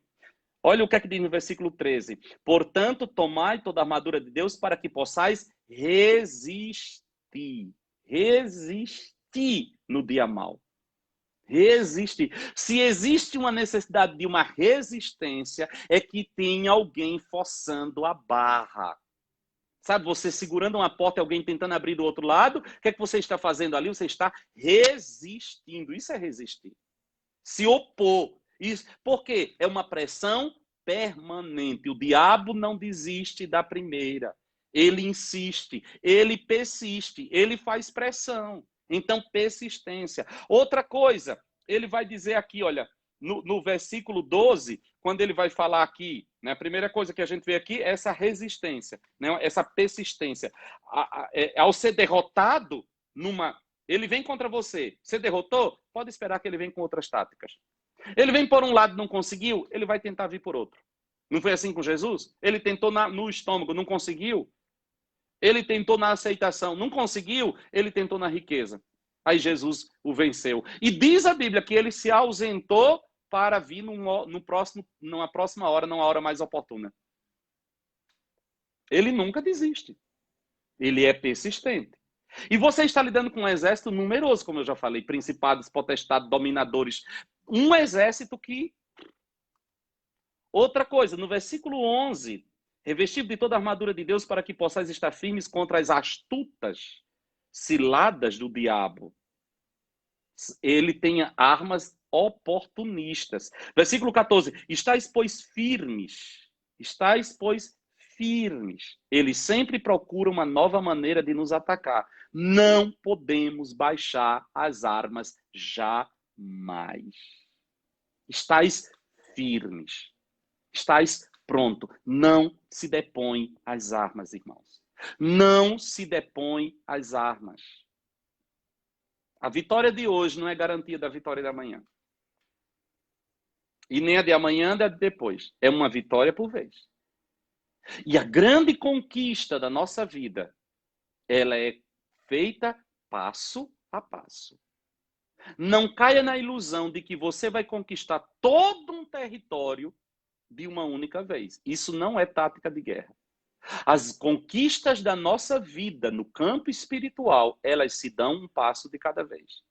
Olha o que é que diz no versículo 13. Portanto, tomai toda a armadura de Deus para que possais resistir. Resistir no dia mau. Resistir. Se existe uma necessidade de uma resistência, é que tem alguém forçando a barra. Sabe, você segurando uma porta e alguém tentando abrir do outro lado, o que é que você está fazendo ali? Você está resistindo. Isso é resistir. Se opor. Isso. Por quê? É uma pressão permanente. O diabo não desiste da primeira. Ele insiste, ele persiste, ele faz pressão. Então, persistência. Outra coisa, ele vai dizer aqui, olha, no versículo 12, quando ele vai falar aqui, né, a primeira coisa que a gente vê aqui é essa resistência, né, essa persistência. Ao ser derrotado, ele vem contra você. Você derrotou? Pode esperar que ele venha com outras táticas. Ele vem por um lado, não conseguiu, ele vai tentar vir por outro. Não foi assim com Jesus? Ele tentou no estômago, não conseguiu. Ele tentou na aceitação, não conseguiu, ele tentou na riqueza. Aí Jesus o venceu. E diz a Bíblia que ele se ausentou para vir numa próxima hora, numa hora mais oportuna. Ele nunca desiste. Ele é persistente. E você está lidando com um exército numeroso, como eu já falei, principados, potestades, dominadores. Um exército que... Outra coisa, no versículo 11... revestido de toda a armadura de Deus para que possais estar firmes contra as astutas ciladas do diabo. ele tem armas oportunistas. Versículo 14. Estais, pois, firmes. Estais, pois, firmes. Ele sempre procura uma nova maneira de nos atacar. Não podemos baixar as armas jamais. Estais firmes. Estais pronto. Não se depõe às armas, irmãos. Não se depõe às armas. A vitória de hoje não é garantia da vitória da manhã. E nem a de amanhã, nem a de depois. É uma vitória por vez. E a grande conquista da nossa vida, ela é feita passo a passo. Não caia na ilusão de que você vai conquistar todo um território de uma única vez. Isso não é tática de guerra. As conquistas da nossa vida no campo espiritual, elas se dão um passo de cada vez.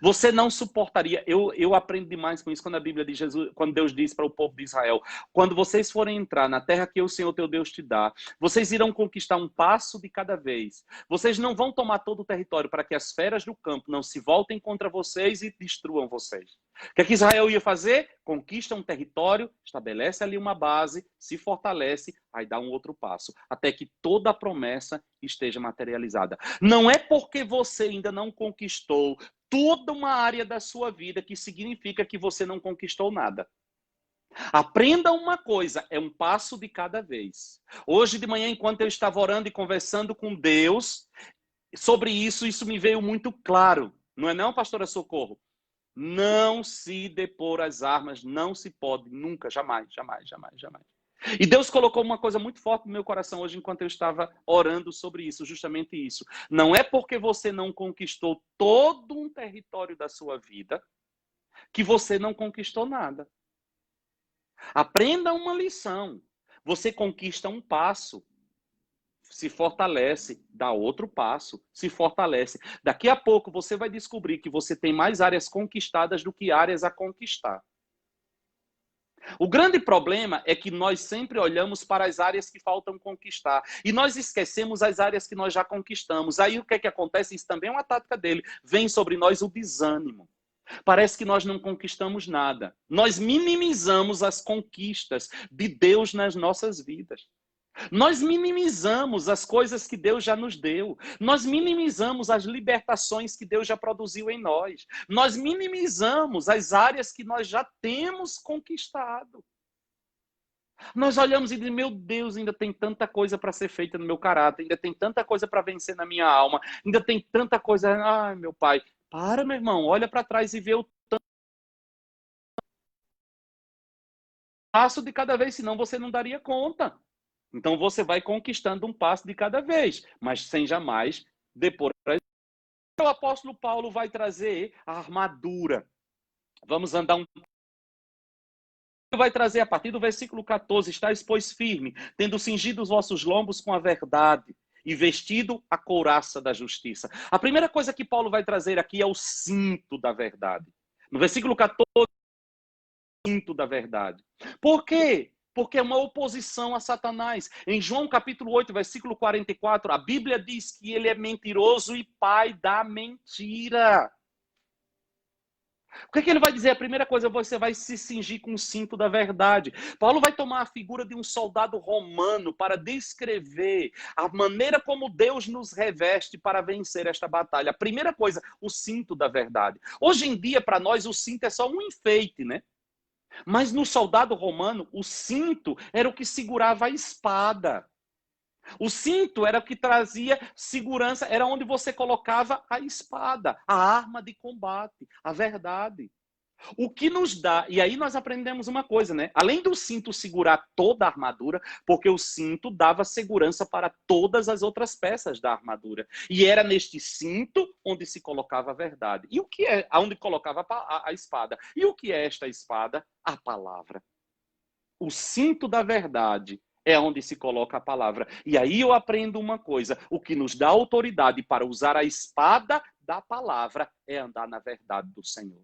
Você não suportaria, eu aprendo demais com isso quando a Bíblia diz, quando Deus diz para o povo de Israel, quando vocês forem entrar na terra que o Senhor teu Deus te dá, vocês irão conquistar um passo de cada vez. Vocês não vão tomar todo o território para que as feras do campo não se voltem contra vocês e destruam vocês. O que é que Israel ia fazer? Conquista um território, estabelece ali uma base, se fortalece, aí dá um outro passo, até que toda a promessa esteja materializada. Não é porque você ainda não conquistou toda uma área da sua vida que significa que você não conquistou nada. Aprenda uma coisa, é um passo de cada vez. Hoje de manhã, enquanto eu estava orando e conversando com Deus sobre isso, isso me veio muito claro. Não é não, pastora Socorro? Não se depor às armas, não se pode, nunca, jamais, jamais, jamais, jamais. E Deus colocou uma coisa muito forte no meu coração hoje enquanto eu estava orando sobre isso, justamente isso. Não é porque você não conquistou todo um território da sua vida que você não conquistou nada. Aprenda uma lição. Você conquista um passo, se fortalece, dá outro passo, se fortalece. Daqui a pouco você vai descobrir que você tem mais áreas conquistadas do que áreas a conquistar. O grande problema é que nós sempre olhamos para as áreas que faltam conquistar. E nós esquecemos as áreas que nós já conquistamos. Aí o que é que acontece? Isso também é uma tática dele. Vem sobre nós o desânimo. Parece que nós não conquistamos nada. Nós minimizamos as conquistas de Deus nas nossas vidas. Nós minimizamos as coisas que Deus já nos deu. Nós minimizamos as libertações que Deus já produziu em nós. Nós minimizamos as áreas que nós já temos conquistado. Nós olhamos e dizemos, meu Deus, ainda tem tanta coisa para ser feita no meu caráter, ainda tem tanta coisa para vencer na minha alma, ainda tem tanta coisa... Ai, meu pai, para, meu irmão, olha para trás e vê o tanto passo de cada vez, senão você não daria conta. Então você vai conquistando um passo de cada vez, mas sem jamais depor. O apóstolo Paulo vai trazer a armadura. Vamos andar um... Vai trazer a partir do versículo 14, estáis, pois, firme, tendo cingido os vossos lombos com a verdade e vestido a couraça da justiça. A primeira coisa que Paulo vai trazer aqui é o cinto da verdade. No versículo 14, o cinto da verdade. Por quê? Porque é uma oposição a Satanás. Em João capítulo 8, versículo 44, a Bíblia diz que ele é mentiroso e pai da mentira. O que é que ele vai dizer? A primeira coisa, você vai se cingir com o cinto da verdade. Paulo vai tomar a figura de um soldado romano para descrever a maneira como Deus nos reveste para vencer esta batalha. A primeira coisa, o cinto da verdade. Hoje em dia, para nós, o cinto é só um enfeite, né? Mas no soldado romano, o cinto era o que segurava a espada. O cinto era o que trazia segurança, era onde você colocava a espada, a arma de combate, a verdade. O que nos dá, e aí nós aprendemos uma coisa, né? Além do cinto segurar toda a armadura, porque o cinto dava segurança para todas as outras peças da armadura. E era neste cinto onde se colocava a verdade. E o que é? Onde colocava a espada. E o que é esta espada? A palavra. O cinto da verdade é onde se coloca a palavra. E aí eu aprendo uma coisa, o que nos dá autoridade para usar a espada da palavra é andar na verdade do Senhor.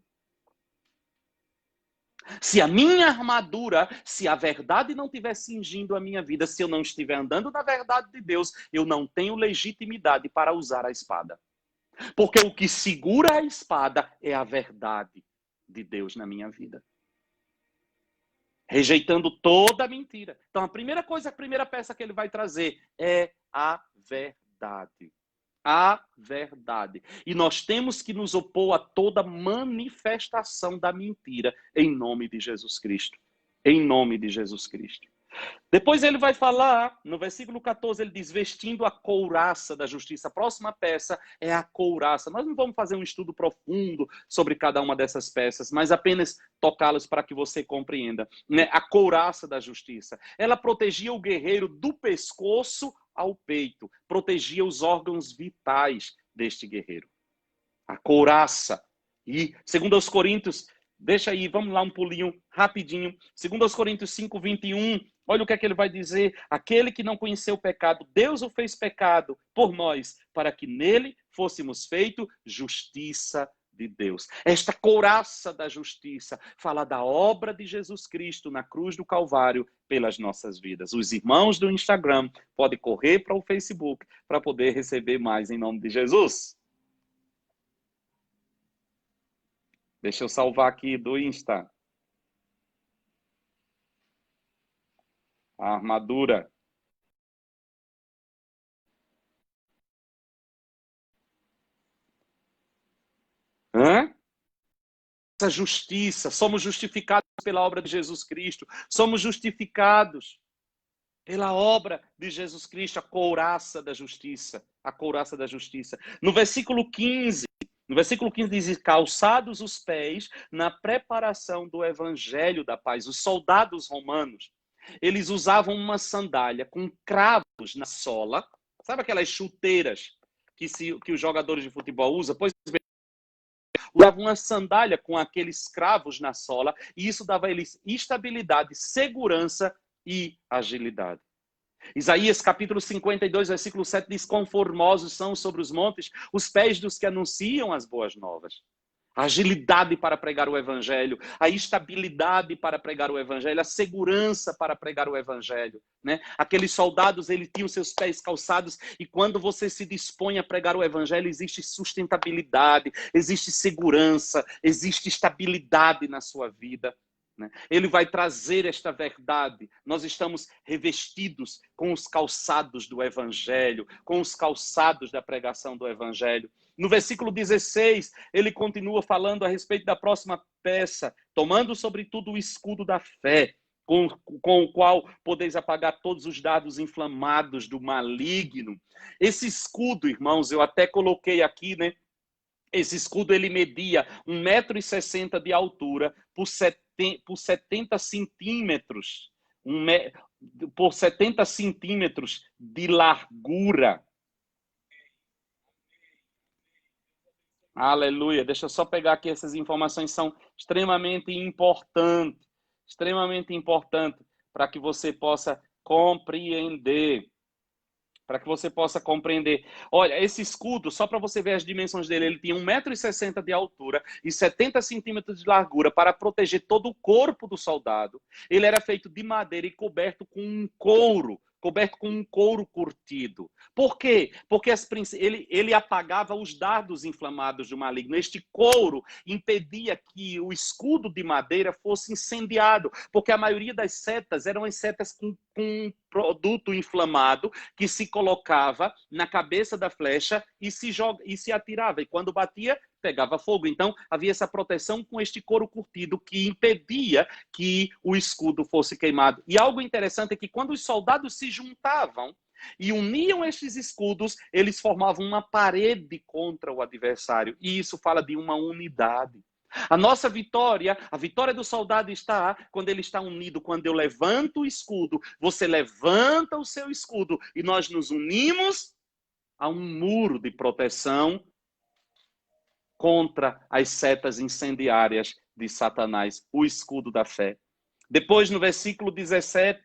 Se a minha armadura, se a verdade não estiver cingindo a minha vida, se eu não estiver andando na verdade de Deus, eu não tenho legitimidade para usar a espada. Porque o que segura a espada é a verdade de Deus na minha vida. Rejeitando toda mentira. Então, a primeira coisa, a primeira peça que ele vai trazer é a verdade. A verdade. E nós temos que nos opor a toda manifestação da mentira em nome de Jesus Cristo. Em nome de Jesus Cristo. Depois ele vai falar, no versículo 14, ele diz, vestindo a couraça da justiça. A próxima peça é a couraça. Nós não vamos fazer um estudo profundo sobre cada uma dessas peças, mas apenas tocá-las para que você compreenda. Né? A couraça da justiça. Ela protegia o guerreiro do pescoço ao peito. Protegia os órgãos vitais deste guerreiro. A couraça. E, segundo aos Coríntios, deixa aí, vamos lá um pulinho rapidinho. Segundo aos Coríntios 5:21, olha o que é que ele vai dizer. Aquele que não conheceu o pecado, Deus o fez pecado por nós, para que nele fôssemos feito justiça de Deus. Esta couraça da justiça fala da obra de Jesus Cristo na cruz do Calvário pelas nossas vidas. Os irmãos do Instagram podem correr para o Facebook para poder receber mais em nome de Jesus. Deixa eu salvar aqui do Insta. A armadura. Essa justiça. Somos justificados pela obra de Jesus Cristo. Somos justificados pela obra de Jesus Cristo. A couraça da justiça. A couraça da justiça. No versículo 15 diz, calçados os pés na preparação do evangelho da paz. Os soldados romanos, eles usavam uma sandália com cravos na sola. Sabe aquelas chuteiras que os jogadores de futebol usam? Pois bem, usavam uma sandália com aqueles cravos na sola e isso dava a eles estabilidade, segurança e agilidade. Isaías capítulo 52, versículo 7 diz, conformosos são sobre os montes os pés dos que anunciam as boas novas. A agilidade para pregar o evangelho, a estabilidade para pregar o evangelho, a segurança para pregar o evangelho. Né? Aqueles soldados, eles tinham seus pés calçados e quando você se dispõe a pregar o evangelho, existe sustentabilidade, existe segurança, existe estabilidade na sua vida. Ele vai trazer esta verdade. Nós estamos revestidos com os calçados do evangelho, com os calçados da pregação do evangelho. No versículo 16, ele continua falando a respeito da próxima peça, tomando sobretudo o escudo da fé, com o qual podeis apagar todos os dardos inflamados do maligno. Esse escudo, irmãos, eu até coloquei aqui, né? Esse escudo ele media 1,60 m de altura por 70 centímetros, por 70 centímetros de largura. Aleluia. Deixa eu só pegar aqui, essas informações são extremamente importantes para que você possa compreender. Olha, esse escudo, só para você ver as dimensões dele, ele tinha 1,60 m de altura e 70 centímetros de largura para proteger todo o corpo do soldado. Ele era feito de madeira e coberto com um couro curtido. Por quê? Porque ele apagava os dardos inflamados do maligno. Este couro impedia que o escudo de madeira fosse incendiado, porque a maioria das setas eram as setas com um produto inflamado que se colocava na cabeça da flecha e se atirava. E quando batia, pegava fogo. Então, havia essa proteção com este couro curtido que impedia que o escudo fosse queimado. E algo interessante é que quando os soldados se juntavam e uniam estes escudos, eles formavam uma parede contra o adversário. E isso fala de uma unidade. A nossa vitória, a vitória do soldado está quando ele está unido. Quando eu levanto o escudo, você levanta o seu escudo e nós nos unimos a um muro de proteção contra as setas incendiárias de Satanás, o escudo da fé. Depois, no versículo 17,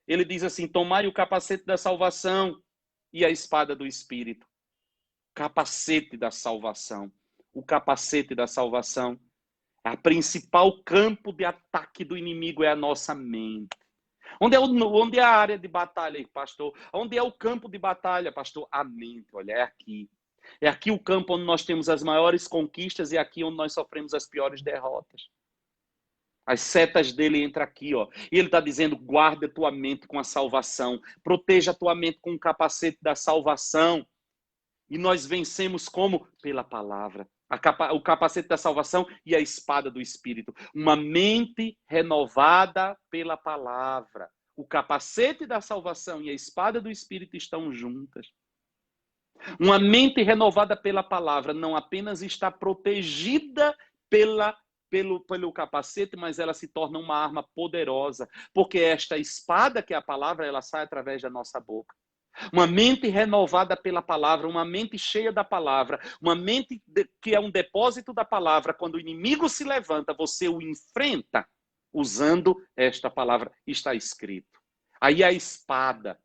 ele diz assim, tomai o capacete da salvação e a espada do Espírito. Capacete da salvação. O capacete da salvação. A principal campo de ataque do inimigo é a nossa mente. Onde é a área de batalha, pastor? Onde é o campo de batalha, pastor? A mente, olha, é aqui. É aqui o campo onde nós temos as maiores conquistas e aqui onde nós sofremos as piores derrotas. As setas dele entram aqui, ó. E ele está dizendo, guarda a tua mente com a salvação. Proteja a tua mente com o capacete da salvação. E nós vencemos como? Pela palavra. O capacete da salvação e a espada do Espírito. Uma mente renovada pela palavra. O capacete da salvação e a espada do Espírito estão juntas. Uma mente renovada pela palavra não apenas está protegida pelo capacete, mas ela se torna uma arma poderosa. Porque esta espada, que é a palavra, ela sai através da nossa boca. Uma mente renovada pela palavra, uma mente cheia da palavra, uma mente que é um depósito da palavra. Quando o inimigo se levanta, você o enfrenta usando esta palavra. Está escrito. Aí a espada.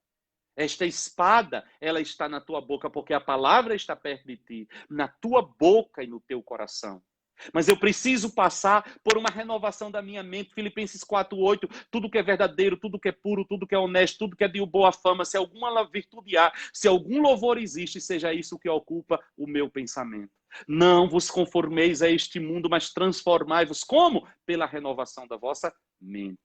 Esta espada, ela está na tua boca, porque a palavra está perto de ti, na tua boca e no teu coração. Mas eu preciso passar por uma renovação da minha mente. Filipenses 4:8, tudo que é verdadeiro, tudo que é puro, tudo que é honesto, tudo que é de boa fama, se alguma virtude há, se algum louvor existe, seja isso que ocupa o meu pensamento. Não vos conformeis a este mundo, mas transformai-vos. Como? Pela renovação da vossa mente.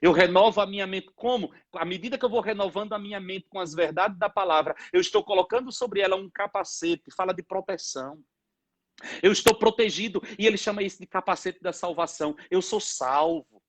Eu renovo a minha mente como? À medida que eu vou renovando a minha mente com as verdades da palavra, eu estou colocando sobre ela um capacete, fala de proteção. Eu estou protegido e ele chama isso de capacete da salvação. Eu sou salvo.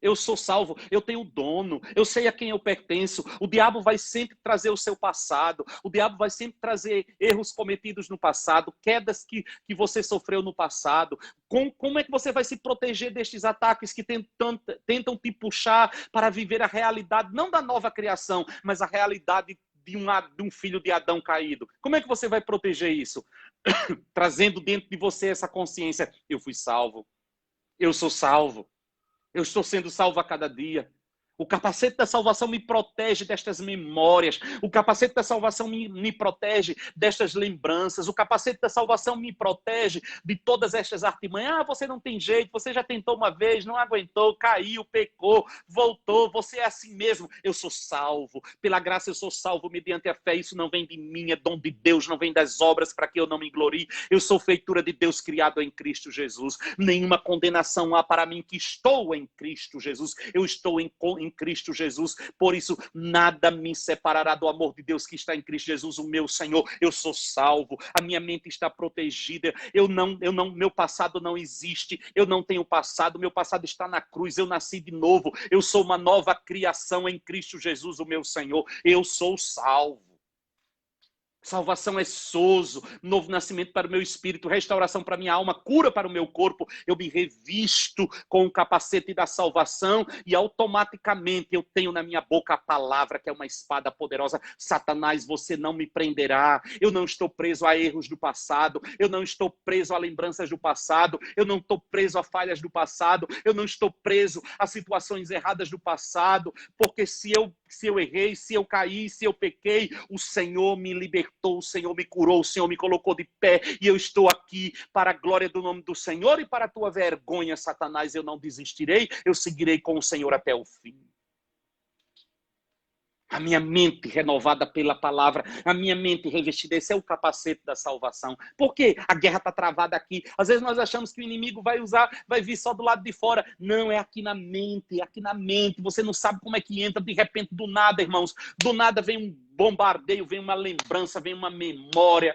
Eu sou salvo, eu tenho dono, eu sei a quem eu pertenço. O diabo vai sempre trazer o seu passado, o diabo vai sempre trazer erros cometidos no passado, quedas que você sofreu no passado. Como é que você vai se proteger destes ataques que tentam te puxar para viver a realidade, não da nova criação, mas a realidade de um filho de Adão caído? Como é que você vai proteger isso? Trazendo dentro de você essa consciência: eu fui salvo, eu sou salvo. Eu estou sendo salvo a cada dia. O capacete da salvação me protege destas memórias. O capacete da salvação me protege destas lembranças. O capacete da salvação me protege de todas estas artimanhas. Ah, você não tem jeito, você já tentou uma vez, não aguentou, caiu, pecou, voltou, você é assim mesmo. Eu sou salvo. Pela graça eu sou salvo mediante a fé. Isso não vem de mim, é dom de Deus, não vem das obras para que eu não me glorie. Eu sou feitura de Deus, criado em Cristo Jesus. Nenhuma condenação há para mim, que estou em Cristo Jesus. Eu estou em Cristo Jesus, por isso nada me separará do amor de Deus que está em Cristo Jesus, o meu Senhor. Eu sou salvo, a minha mente está protegida, meu passado não existe, eu não tenho passado, meu passado está na cruz, eu nasci de novo, eu sou uma nova criação em Cristo Jesus, o meu Senhor. Eu sou salvo. Salvação é sozo, novo nascimento para o meu espírito, restauração para a minha alma, cura para o meu corpo. Eu me revisto com o capacete da salvação e automaticamente eu tenho na minha boca a palavra, que é uma espada poderosa. Satanás, você não me prenderá. Eu não estou preso a erros do passado, eu não estou preso a lembranças do passado, eu não estou preso a falhas do passado, eu não estou preso a situações erradas do passado, porque se eu errei, se eu caí, se eu pequei, o Senhor me libertou, o Senhor me curou, o Senhor me colocou de pé e eu estou aqui para a glória do nome do Senhor e para a tua vergonha, Satanás. Eu não desistirei, eu seguirei com o Senhor até o fim. A minha mente renovada pela palavra, a minha mente revestida, esse é o capacete da salvação. Por quê? A guerra está travada aqui. Às vezes nós achamos que o inimigo vai vir só do lado de fora. Não, é aqui na mente, é aqui na mente. Você não sabe como é que entra, de repente, do nada, irmãos. Do nada vem um bombardeio, vem uma lembrança, vem uma memória.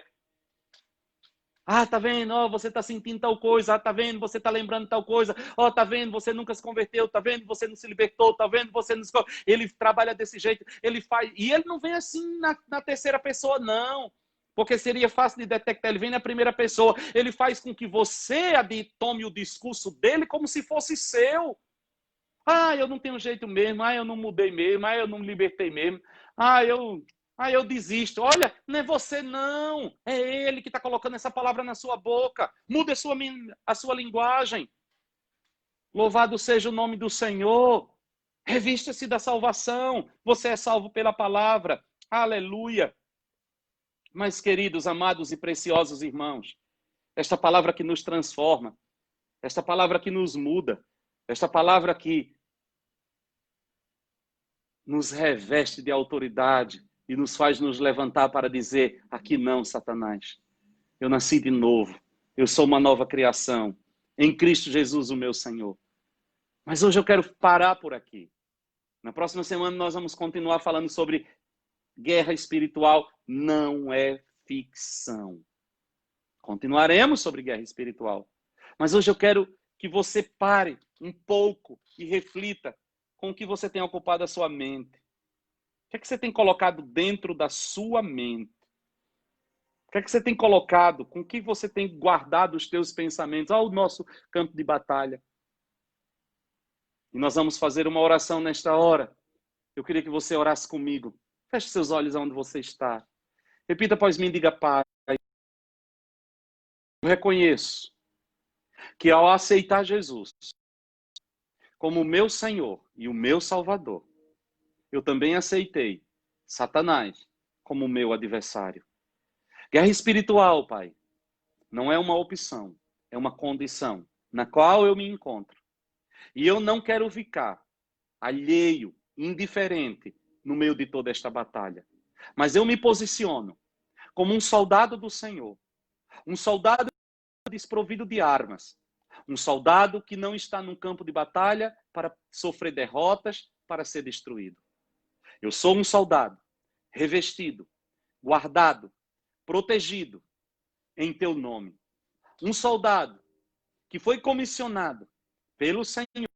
Ah, tá vendo? Oh, você tá sentindo tal coisa. Ah, tá vendo? Você tá lembrando tal coisa. Oh, tá vendo? Você nunca se converteu. Tá vendo? Você não se libertou. Tá vendo? Você não se... Ele trabalha desse jeito. Ele faz... E ele não vem assim na terceira pessoa, não. Porque seria fácil de detectar. Ele vem na primeira pessoa. Ele faz com que você tome o discurso dele como se fosse seu. Ah, eu não tenho jeito mesmo. Ah, eu não mudei mesmo. Ah, eu não me libertei mesmo. Eu desisto. Olha, não é você não. É ele que está colocando essa palavra na sua boca. Mude a sua linguagem. Louvado seja o nome do Senhor. Revista-se da salvação. Você é salvo pela palavra. Aleluia. Mas, queridos, amados e preciosos irmãos, esta palavra que nos transforma, esta palavra que nos muda, esta palavra que nos reveste de autoridade, e nos faz nos levantar para dizer: aqui não, Satanás. Eu nasci de novo. Eu sou uma nova criação. Em Cristo Jesus, o meu Senhor. Mas hoje eu quero parar por aqui. Na próxima semana nós vamos continuar falando sobre guerra espiritual. Não é ficção. Continuaremos sobre guerra espiritual. Mas hoje eu quero que você pare um pouco e reflita com o que você tem ocupado a sua mente. O que é que você tem colocado dentro da sua mente? O que é que você tem colocado? Com o que você tem guardado os teus pensamentos ao nosso campo de batalha? E nós vamos fazer uma oração nesta hora. Eu queria que você orasse comigo. Feche seus olhos onde você está. Repita após mim, diga: Pai, eu reconheço que ao aceitar Jesus como o meu Senhor e o meu Salvador, eu também aceitei Satanás como o meu adversário. Guerra espiritual, Pai, não é uma opção, é uma condição na qual eu me encontro. E eu não quero ficar alheio, indiferente no meio de toda esta batalha. Mas eu me posiciono como um soldado do Senhor, um soldado desprovido de armas, um soldado que não está num campo de batalha para sofrer derrotas, para ser destruído. Eu sou um soldado revestido, guardado, protegido em teu nome. Um soldado que foi comissionado pelo Senhor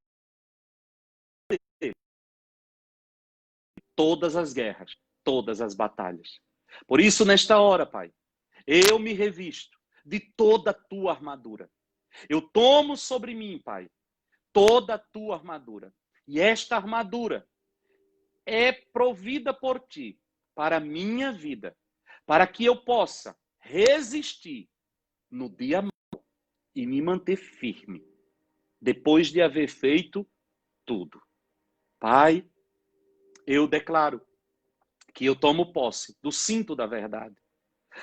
todas as guerras, todas as batalhas. Por isso, nesta hora, Pai, eu me revisto de toda a tua armadura. Eu tomo sobre mim, Pai, toda a tua armadura. E esta armadura é provida por ti para a minha vida, para que eu possa resistir no dia mau e me manter firme, depois de haver feito tudo. Pai, eu declaro que eu tomo posse do cinto da verdade.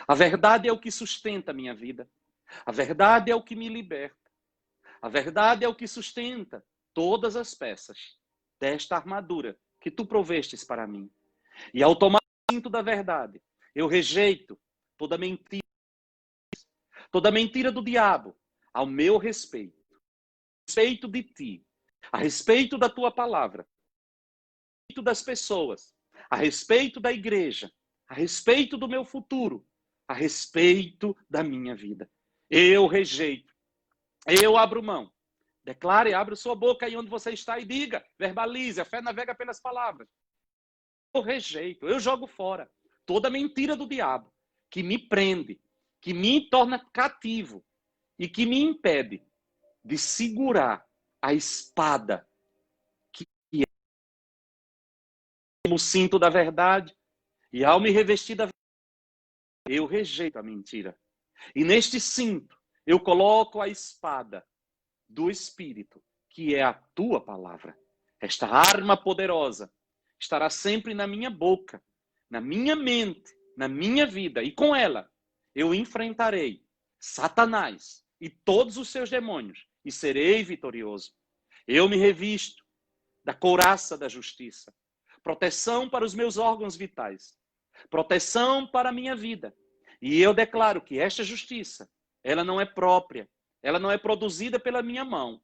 A verdade é o que sustenta a minha vida. A verdade é o que me liberta. A verdade é o que sustenta todas as peças desta armadura que tu provestes para mim. E ao tomar o cinto da verdade, eu rejeito toda mentira do diabo ao meu respeito. A respeito de ti, a respeito da tua palavra, a respeito das pessoas, a respeito da igreja, a respeito do meu futuro, a respeito da minha vida. Eu rejeito. Eu abro mão. Declare, abre sua boca aí onde você está e diga, verbalize, a fé navega pelas palavras. Eu rejeito, eu jogo fora toda mentira do diabo que me prende, que me torna cativo e que me impede de segurar a espada que é o cinto da verdade. E ao me revestir da verdade, eu rejeito a mentira. E neste cinto, eu coloco a espada do Espírito, que é a tua palavra. Esta arma poderosa estará sempre na minha boca, na minha mente, na minha vida. E com ela, eu enfrentarei Satanás e todos os seus demônios e serei vitorioso. Eu me revisto da couraça da justiça, proteção para os meus órgãos vitais, proteção para a minha vida. E eu declaro que esta justiça, ela não é própria, ela não é produzida pela minha mão,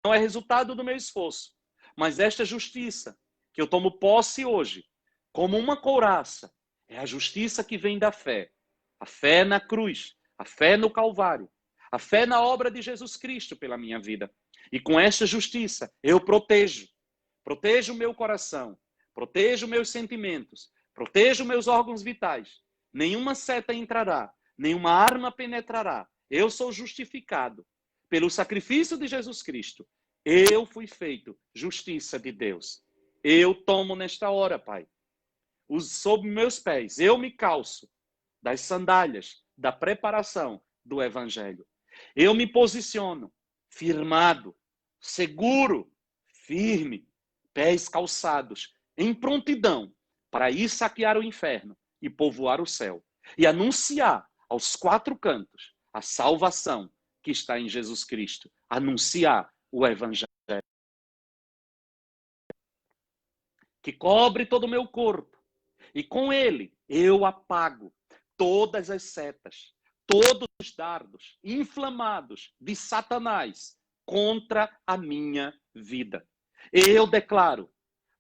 não é resultado do meu esforço, mas esta justiça que eu tomo posse hoje, como uma couraça, é a justiça que vem da fé. A fé na cruz, a fé no Calvário, a fé na obra de Jesus Cristo pela minha vida. E com esta justiça, eu protejo o meu coração, protejo meus sentimentos, protejo meus órgãos vitais. Nenhuma seta entrará, nenhuma arma penetrará. Eu sou justificado pelo sacrifício de Jesus Cristo. Eu fui feito justiça de Deus. Eu tomo nesta hora, Pai, sob meus pés, eu me calço das sandálias da preparação do Evangelho. Eu me posiciono firmado, seguro, firme, pés calçados, em prontidão para ir saquear o inferno e povoar o céu. E anunciar aos quatro cantos a salvação que está em Jesus Cristo. Anunciar o Evangelho que cobre todo o meu corpo. E com ele eu apago todas as setas, todos os dardos inflamados de Satanás contra a minha vida. Eu declaro,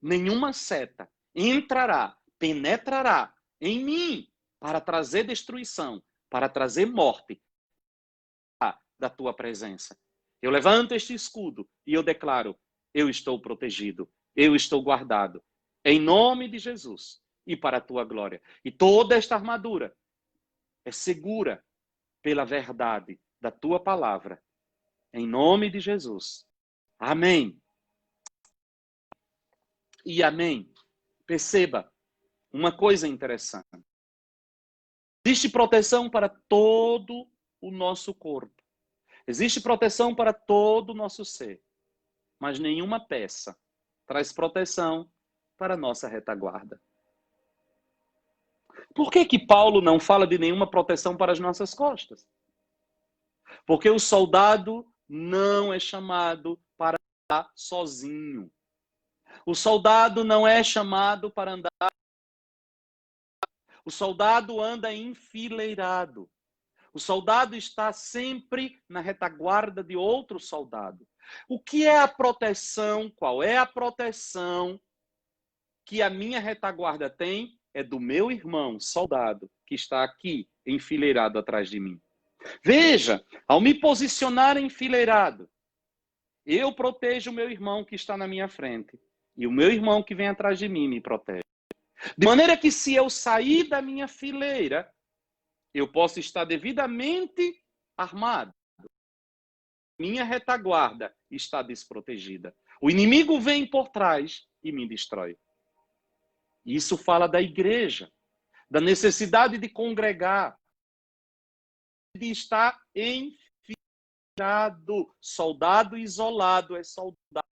nenhuma seta entrará, penetrará em mim para trazer destruição, para trazer morte da tua presença. Eu levanto este escudo e eu declaro, eu estou protegido, eu estou guardado, em nome de Jesus e para a tua glória. E toda esta armadura é segura pela verdade da tua palavra, em nome de Jesus. Amém. E amém. Perceba uma coisa interessante. Existe proteção para todo o nosso corpo. Existe proteção para todo o nosso ser. Mas nenhuma peça traz proteção para a nossa retaguarda. Por que Paulo não fala de nenhuma proteção para as nossas costas? Porque o soldado não é chamado para andar sozinho. O soldado não é chamado para andar. O soldado anda enfileirado. O soldado está sempre na retaguarda de outro soldado. O que é a proteção? Qual é a proteção que a minha retaguarda tem? É do meu irmão, soldado, que está aqui enfileirado atrás de mim. Veja, ao me posicionar enfileirado, eu protejo o meu irmão que está na minha frente. E o meu irmão que vem atrás de mim me protege. De maneira que se eu sair da minha fileira, eu posso estar devidamente armado. Minha retaguarda está desprotegida. O inimigo vem por trás e me destrói. Isso fala da igreja, da necessidade de congregar, de estar enfileirado. Soldado isolado é soldado.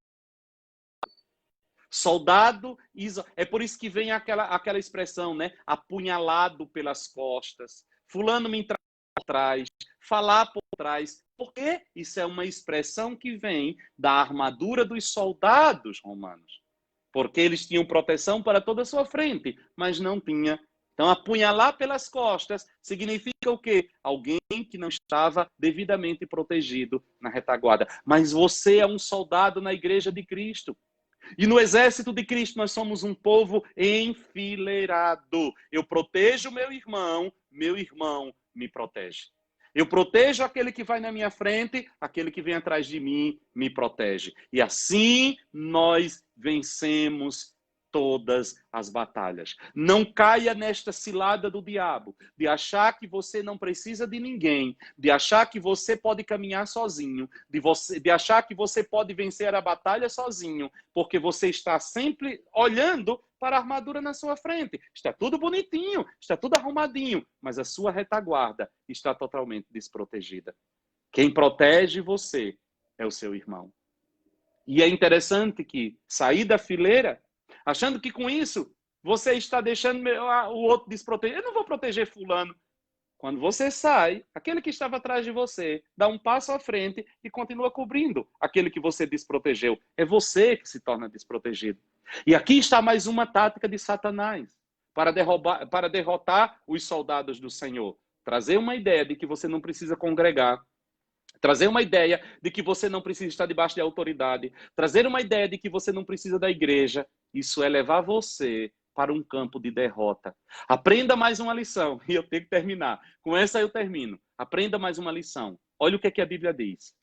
Soldado isolado. É por isso que vem aquela expressão, né? Apunhalado pelas costas. Fulano me entrar por trás, falar por trás. Porque isso é uma expressão que vem da armadura dos soldados romanos. Porque eles tinham proteção para toda a sua frente, mas não tinha. Então, apunhalar pelas costas significa o quê? Alguém que não estava devidamente protegido na retaguarda. Mas você é um soldado na igreja de Cristo. E no exército de Cristo nós somos um povo enfileirado. Eu protejo meu irmão me protege. Eu protejo aquele que vai na minha frente, aquele que vem atrás de mim me protege. E assim nós vencemos todas as batalhas. Não caia nesta cilada do diabo, de achar que você não precisa de ninguém, de achar que você pode caminhar sozinho, de achar que você pode vencer a batalha sozinho, porque você está sempre olhando para a armadura na sua frente. Está tudo bonitinho, está tudo arrumadinho, mas a sua retaguarda está totalmente desprotegida. Quem protege você é o seu irmão. E é interessante que sair da fileira achando que com isso você está deixando o outro desprotegido. Eu não vou proteger fulano. Quando você sai, aquele que estava atrás de você dá um passo à frente e continua cobrindo aquele que você desprotegeu. É você que se torna desprotegido. E aqui está mais uma tática de Satanás para derrotar os soldados do Senhor. Trazer uma ideia de que você não precisa congregar. Trazer uma ideia de que você não precisa estar debaixo de autoridade. Trazer uma ideia de que você não precisa da igreja. Isso é levar você para um campo de derrota. Aprenda mais uma lição. E eu tenho que terminar. Com essa eu termino. Aprenda mais uma lição. Olha o que a Bíblia diz.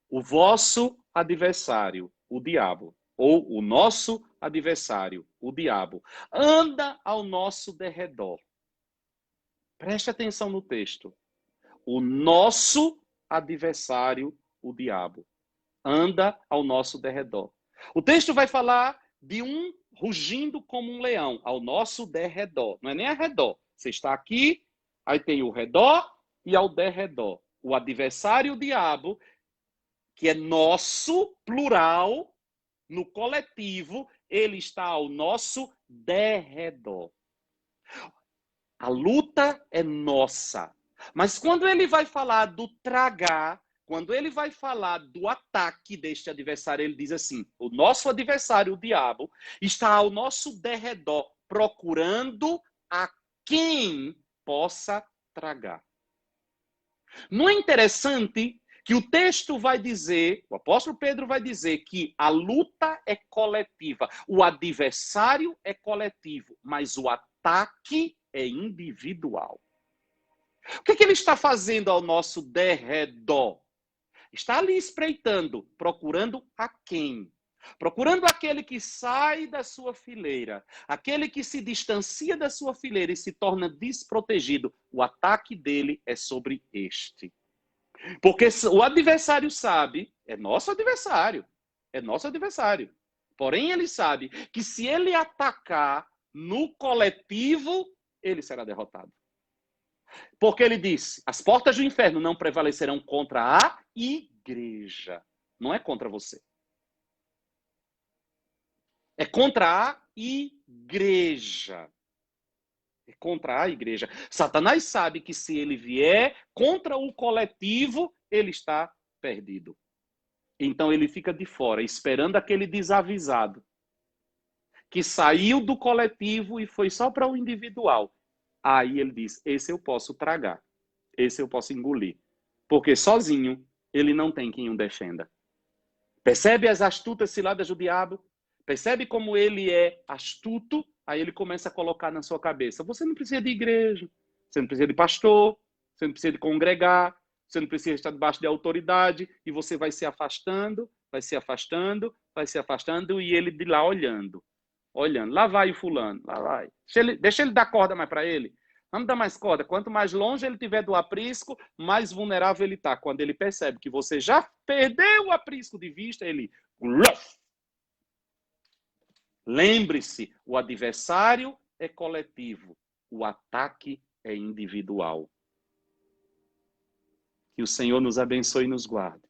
O vosso adversário, o diabo, ou o nosso adversário, o diabo, anda ao nosso derredor. Preste atenção no texto. O nosso adversário, o diabo, anda ao nosso derredor. O texto vai falar de um rugindo como um leão, ao nosso derredor. Não é nem ao redor. Você está aqui, aí tem o redor e ao derredor. O adversário, o diabo, que é nosso, plural, no coletivo, ele está ao nosso derredor. A luta é nossa. Mas quando ele vai falar do tragar, quando ele vai falar do ataque deste adversário, ele diz assim, o nosso adversário, o diabo, está ao nosso derredor, procurando a quem possa tragar. Não é interessante que o texto vai dizer, o apóstolo Pedro vai dizer que a luta é coletiva, o adversário é coletivo, mas o ataque é individual. O que ele está fazendo ao nosso derredor? Está ali espreitando, procurando a quem? Procurando aquele que sai da sua fileira, aquele que se distancia da sua fileira e se torna desprotegido. O ataque dele é sobre este. Porque o adversário sabe, é nosso adversário. Porém, ele sabe que se ele atacar no coletivo, ele será derrotado. Porque ele disse, as portas do inferno não prevalecerão contra a igreja. Não é contra você. É contra a igreja. É contra a igreja. Satanás sabe que se ele vier contra o coletivo, ele está perdido. Então ele fica de fora, esperando aquele desavisado que saiu do coletivo e foi só para o individual. Aí ele diz, esse eu posso tragar, esse eu posso engolir. Porque sozinho ele não tem quem o defenda. Percebe as astutas ciladas do diabo? Percebe como ele é astuto? Aí ele começa a colocar na sua cabeça, você não precisa de igreja, você não precisa de pastor, você não precisa de congregar, você não precisa estar debaixo de autoridade, e você vai se afastando, e ele de lá olhando. Lá vai o fulano, lá vai. Deixa ele dar corda mais para ele. Vamos dar mais corda. Quanto mais longe ele estiver do aprisco, mais vulnerável ele está. Quando ele percebe que você já perdeu o aprisco de vista, ele... Lembre-se, o adversário é coletivo, o ataque é individual. Que o Senhor nos abençoe e nos guarde.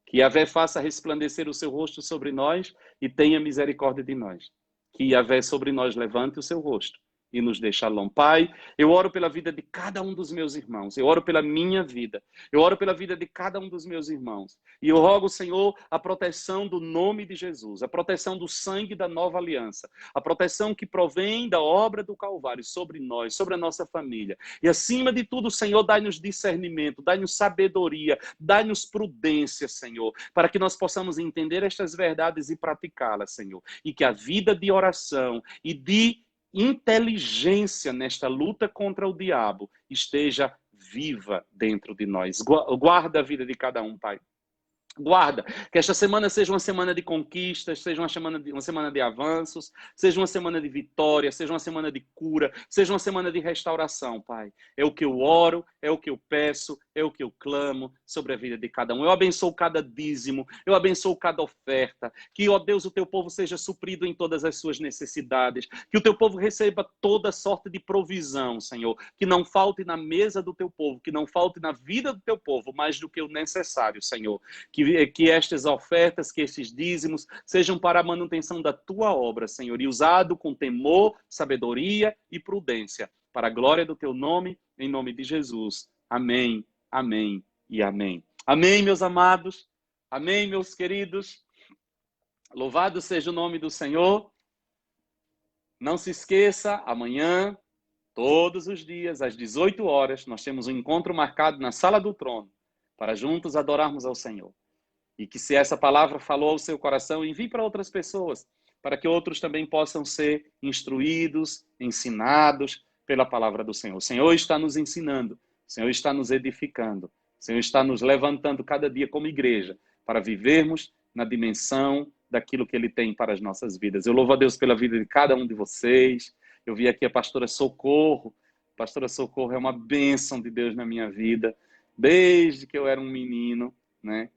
Que Yahvé faça resplandecer o seu rosto sobre nós e tenha misericórdia de nós. Que Yahvé sobre nós levante o seu rosto e nos dê shalom. Pai, eu oro pela vida de cada um dos meus irmãos. Eu oro pela minha vida. Eu oro pela vida de cada um dos meus irmãos. E eu rogo, Senhor, a proteção do nome de Jesus, a proteção do sangue da nova aliança, a proteção que provém da obra do Calvário sobre nós, sobre a nossa família. E acima de tudo, Senhor, dai-nos discernimento, dai-nos sabedoria, dai-nos prudência, Senhor, para que nós possamos entender estas verdades e praticá-las, Senhor. E que a vida de oração e de inteligência nesta luta contra o diabo esteja viva dentro de nós. Guarda a vida de cada um, Pai. Guarda, que esta semana seja uma semana de conquistas, seja uma semana de avanços, seja uma semana de vitória, seja uma semana de cura, seja uma semana de restauração, Pai. É o que eu oro, é o que eu peço, é o que eu clamo sobre a vida de cada um. Eu abençoo cada dízimo, eu abençoo cada oferta. Que, ó Deus, o teu povo seja suprido em todas as suas necessidades. Que o teu povo receba toda sorte de provisão, Senhor. Que não falte na mesa do teu povo, que não falte na vida do teu povo mais do que o necessário, Senhor. Que estas ofertas, que estes dízimos sejam para a manutenção da tua obra, Senhor, e usado com temor, sabedoria e prudência, para a glória do teu nome, em nome de Jesus. Amém, amém e amém. Amém, meus amados. Amém, meus queridos. Louvado seja o nome do Senhor. Não se esqueça, amanhã, todos os dias, às 18 horas, nós temos um encontro marcado na Sala do Trono, para juntos adorarmos ao Senhor. E que se essa palavra falou ao seu coração, envie para outras pessoas, para que outros também possam ser instruídos, ensinados pela palavra do Senhor. O Senhor está nos ensinando, o Senhor está nos edificando, o Senhor está nos levantando cada dia como igreja, para vivermos na dimensão daquilo que Ele tem para as nossas vidas. Eu louvo a Deus pela vida de cada um de vocês. Eu vi aqui a pastora Socorro. A pastora Socorro é uma bênção de Deus na minha vida, desde que eu era um menino, né?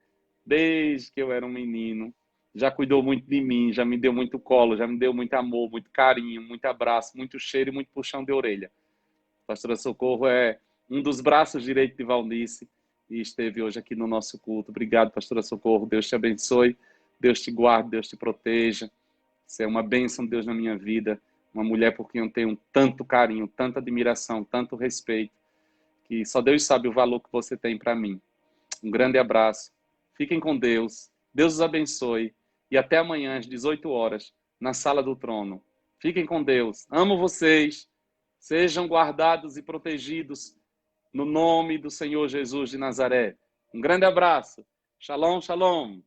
Desde que eu era um menino, já cuidou muito de mim, já me deu muito colo, já me deu muito amor, muito carinho, muito abraço, muito cheiro e muito puxão de orelha. A pastora Socorro é um dos braços direitos de Valnice e esteve hoje aqui no nosso culto. Obrigado, pastora Socorro. Deus te abençoe, Deus te guarde, Deus te proteja. Você é uma bênção de Deus na minha vida, uma mulher por quem eu tenho tanto carinho, tanta admiração, tanto respeito, que só Deus sabe o valor que você tem para mim. Um grande abraço. Fiquem com Deus. Deus os abençoe. E até amanhã, às 18 horas, na Sala do Trono. Fiquem com Deus. Amo vocês. Sejam guardados e protegidos no nome do Senhor Jesus de Nazaré. Um grande abraço. Shalom, shalom.